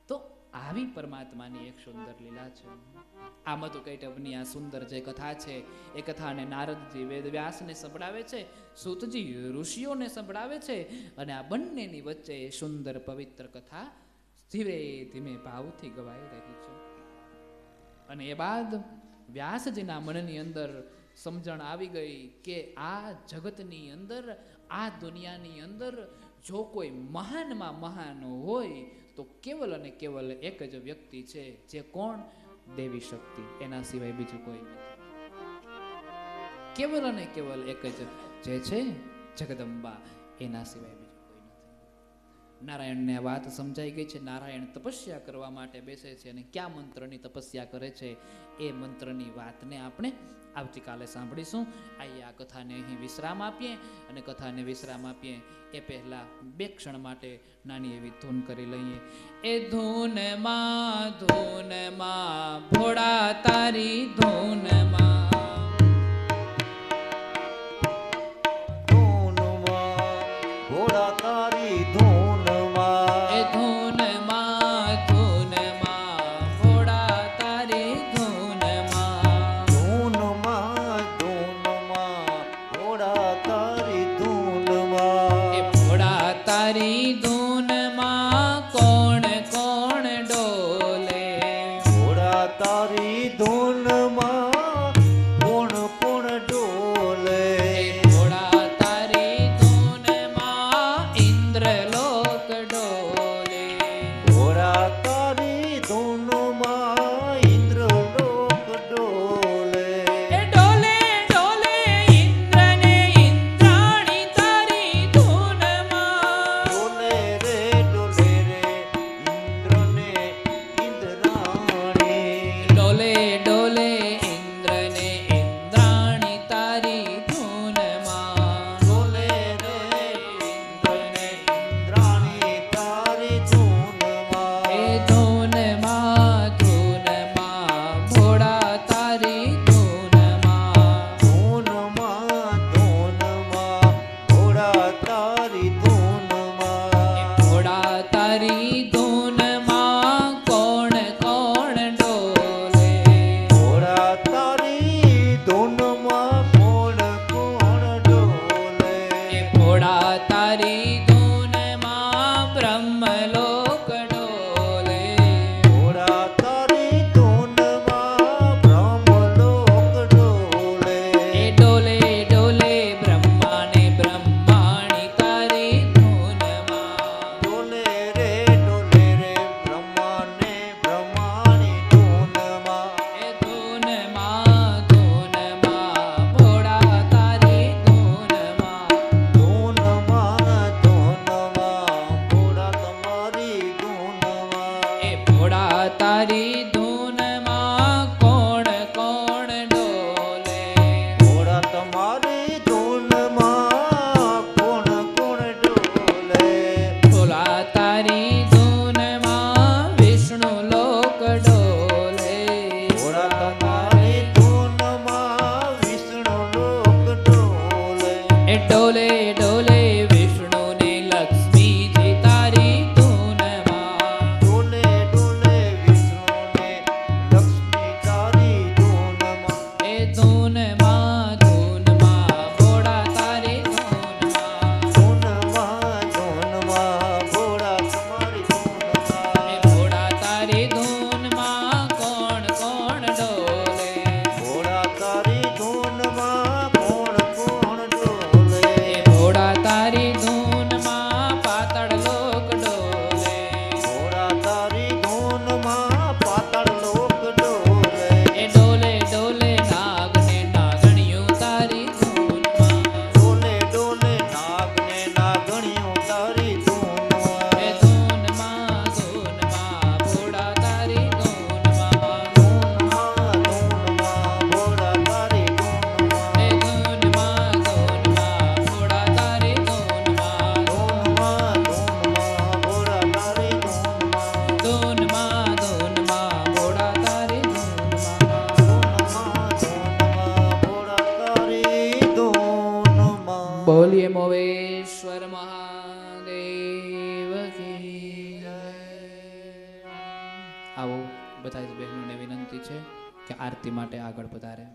તો આવી પરમાત્માની એક સુંદર લીલા છે. આ મધુ કૈટભની આ સુંદર જે કથા છે એ કથાને નારદજી વેદવ્યાસને સંભળાવે છે, સૂતજી ઋષિઓને સંભળાવે છે, અને આ બંનેની વચ્ચે સુંદર પવિત્ર કથા ધીરે ધીમે ભાવથી ગવાઈ રહી છે. અને એ બાદ વ્યાસજીના મનની અંદર સમજણ આવી ગઈ કે આ જગતની અંદર, આ દુનિયાની અંદર જો કોઈ મહાનમાં મહાન હોય તો કેવલ અને કેવલ એક જ વ્યક્તિ છે. જે કોણ? દેવી શક્તિ, એના સિવાય બીજું કોઈ નથી. કેવલ અને કેવલ એક જ જે છે જગદંબા, એના સિવાય બીજું કોઈ નથી. નારાયણને આ વાત સમજાઈ ગઈ છે. નારાયણ તપસ્યા કરવા માટે બેસે છે, અને કયા મંત્રની તપસ્યા કરે છે એ મંત્રની વાતને આપણે આવતીકાલે સાંભળીશું. આઈએ આ કથાને અહીં વિશ્રામ આપીએ, અને કથાને વિશ્રામ આપીએ એ પહેલા બે ક્ષણ માટે નાની એવી ધૂન કરી લઈએ. એ ધૂનમાં ધૂનમાં ભોળા તારી ધૂનમાં, ભોળા તારી ધૂનમાં, એ ધૂનમાં ધૂનમાં ભોળા તારી ધૂનમાં, ધૂનમાં ધૂનમાં ભોળા તારી ધૂનમાં, એ ભોળા તારી ધૂનમાં કોણ કોણ ડોલે, ભોળા તારી ધૂનમાં બોલીએ મોવેશ્વર મહાદેવ કી જય. આવો બધા જ બહેનોને વિનંતી છે કે આરતી માટે આગળ પધારે.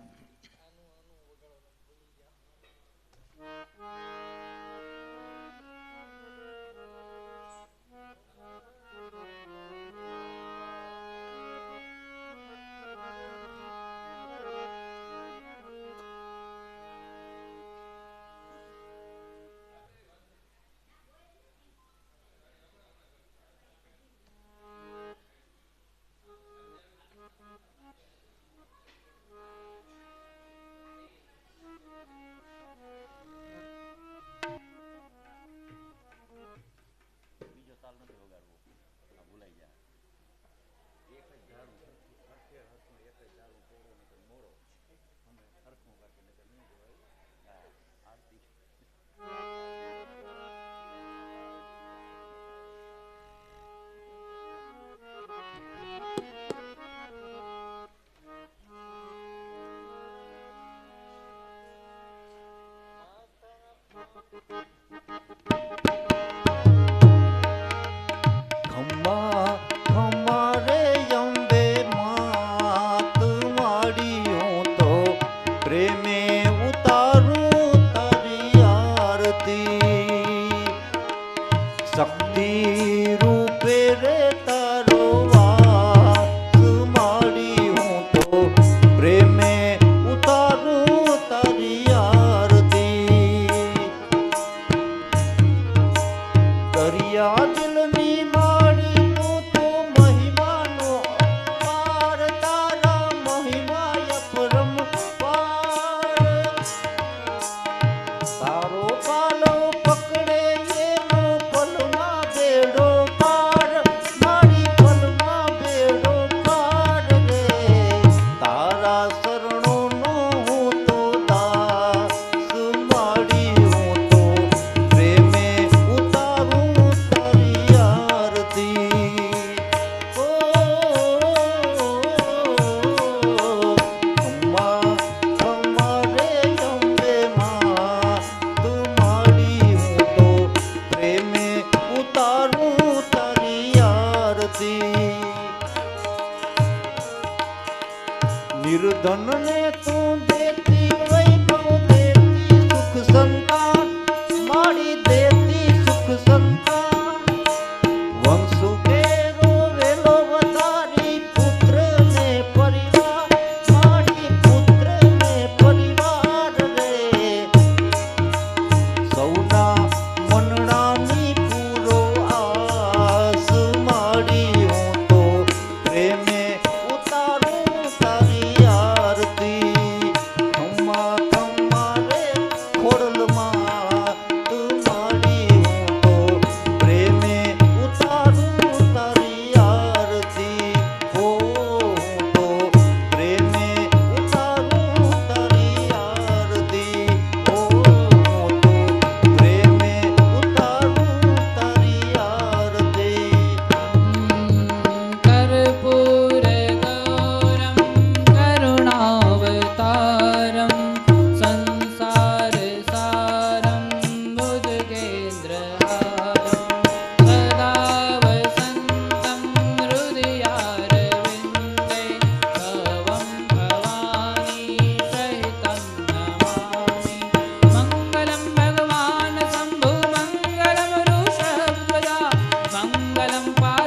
मंगलम